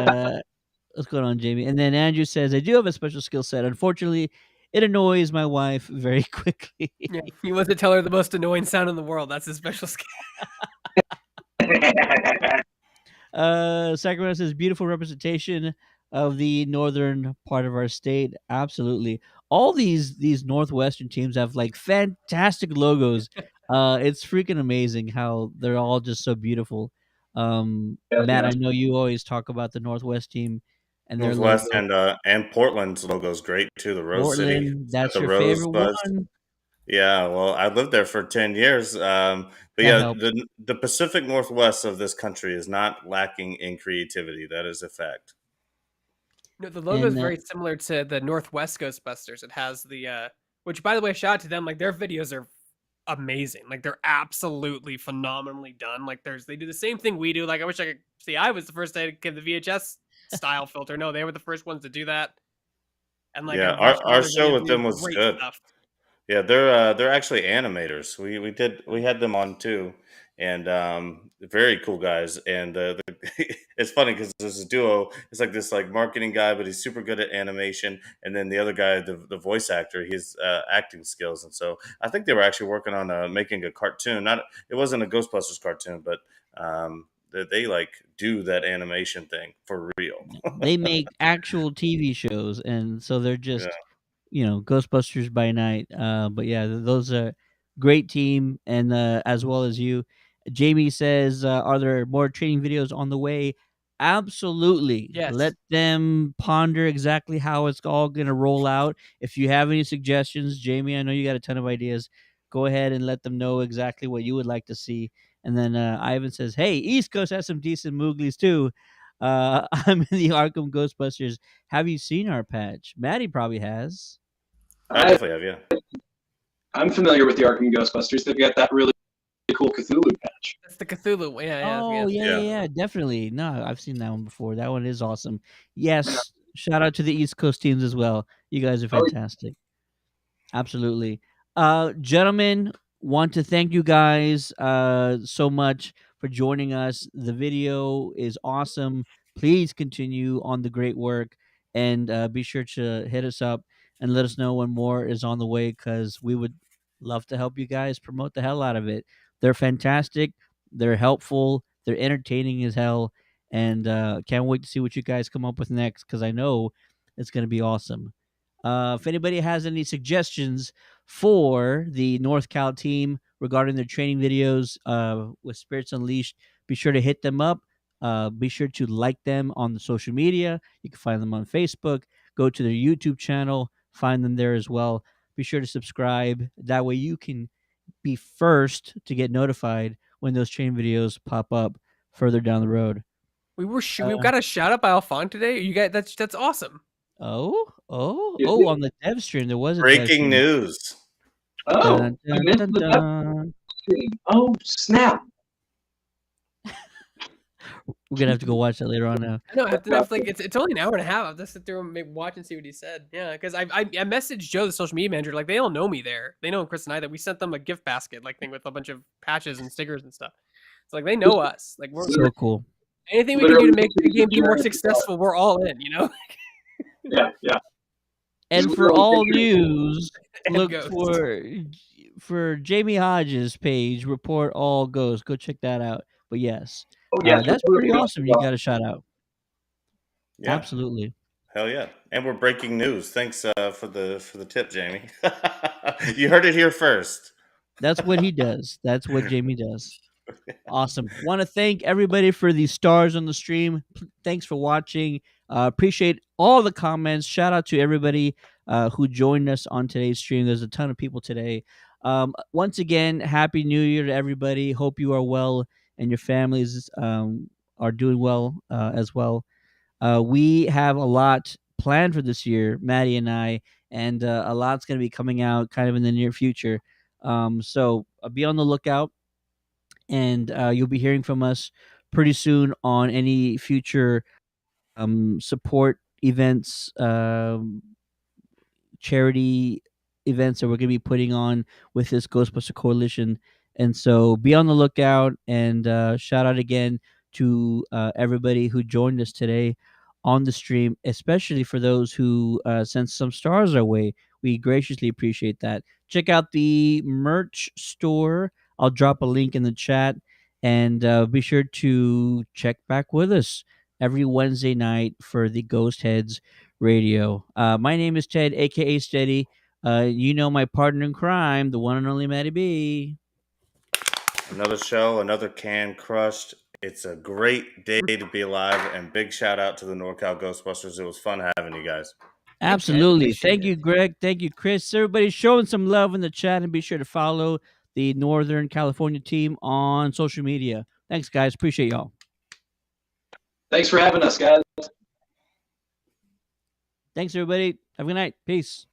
what's going on, Jamie? And then Andrew says, I do have a special skill set. Unfortunately, it annoys my wife very quickly. Yeah, he wants to tell her the most annoying sound in the world. That's his special skill. Sacramento says, beautiful representation of the northern part of our state. Absolutely. All these northwestern teams have like fantastic logos. It's freaking amazing how they're all just so beautiful. Matt, Yeah. I know you always talk about the Northwest team and their Northwest logo. and Portland's logo is great too. The Rose City, Portland, it's got that's the your rose favorite buzz. one. Yeah, well, I lived there for 10 years. But That yeah, helps. the Pacific Northwest of this country is not lacking in creativity. That is a fact. No, the logo is And very similar to the Northwest Ghostbusters. It has the which, by the way, shout out to them. Like their videos are amazing. Like they're absolutely phenomenally done. Like they do the same thing we do. Like I wish I could see. I was the first to get the VHS style filter. No, they were the first ones to do that. And like Yeah, I've watched our other show videos. with them was Great good. stuff. Yeah, they're actually animators. We had them on too, and very cool guys. And it's funny because there's a duo. It's like this like marketing guy, but he's super good at animation. And then the other guy, the voice actor, he's acting skills. And so I think they were actually working on making a cartoon. Not it wasn't a Ghostbusters cartoon, but they like do that animation thing for real. they make actual TV shows, and so they're Yeah. just Ghostbusters by night. But yeah, those are great team, and as well as you. Jamie says, are there more training videos on the way? Absolutely. Yes. Let them ponder exactly how it's all going to roll out. If you have any suggestions, Jamie, I know you got a ton of ideas. Go ahead and let them know exactly what you would like to see. And then Ivan says, hey, East Coast has some decent Mooglies too. I'm in the Arkham Ghostbusters. Have you seen our patch? Maddie probably has. I definitely have, yeah. I'm familiar with the Arkham Ghostbusters. They've got that really cool Cthulhu patch. That's the Cthulhu. Yeah, Oh, yeah, definitely. No, I've seen that one before. That one is awesome. Yes, shout out to the East Coast teams as well. You guys are fantastic. Absolutely. Gentlemen, want to thank you guys so much for joining us. The video is awesome. Please continue on the great work, and be sure to hit us up and let us know when more is on the way, because we would love to help you guys promote the hell out of it. They're fantastic. They're helpful. They're entertaining as hell. And can't wait to see what you guys come up with next, because I know it's going to be awesome. If anybody has any suggestions for the North Cal team regarding their training videos with Spirits Unleashed, be sure to hit them up. Be sure to like them on the social media. You can find them on Facebook. Go to their YouTube channel, find them there as well. Be sure to subscribe. That way you can be first to get notified when those training videos pop up further down the road. we got a shout out by Alphonse today. You guys, that's awesome. On the dev stream, there was a dev Breaking stream. news. Oh, Dun, I dun, missed dun, the dun. Oh, snap. We're gonna have to go watch that later on now. No, it's only an hour and a half. I'll just sit there and watch and see what he said. Yeah, because I messaged Joe, the social media manager. Like they don't know me there. They know Chris and I that we sent them a gift basket like thing with a bunch of patches and stickers and stuff. So like they know us. Like we're So cool. anything we can do to make the game be more successful, we're all in. You know. Yeah. And for all news, And look ghosts. for Jamie Hodges' page, Report All Ghosts. Go check that out. But yes, Oh, yeah. that's pretty awesome. You got a shout out. Yeah. Absolutely. Hell yeah. And we're breaking news. Thanks for the tip, Jamie. You heard it here first. That's what he does. That's what Jamie does. Awesome. Want to thank everybody for the stars on the stream. Thanks for watching. Appreciate all the comments. Shout out to everybody who joined us on today's stream. There's a ton of people today. Once again, Happy New Year to everybody. Hope you are well and your families are doing well as well. We have a lot planned for this year, Maddie and I, and a lot's going to be coming out kind of in the near future. So be on the lookout, and you'll be hearing from us pretty soon on any future support events, charity events that we're going to be putting on with this Ghostbuster Coalition. And so be on the lookout, and shout out again to everybody who joined us today on the stream, especially for those who sent some stars our way. We graciously appreciate that. Check out the merch store. I'll drop a link in the chat, and be sure to check back with us every Wednesday night for the Ghostheads Radio. My name is Ted, aka Steady. You know my partner in crime, the one and only Matty B. Another show, another can crushed. It's a great day to be alive, and big shout out to the NorCal Ghostbusters. It was fun having you guys. Thanks, Ted. Absolutely. Appreciate Thank you, Greg. Thank you, Chris. Everybody showing some love in the chat, and be sure to follow the Northern California team on social media. Thanks, guys. Appreciate y'all. Thanks for having us, guys. Thanks, everybody. Have a good night. Peace.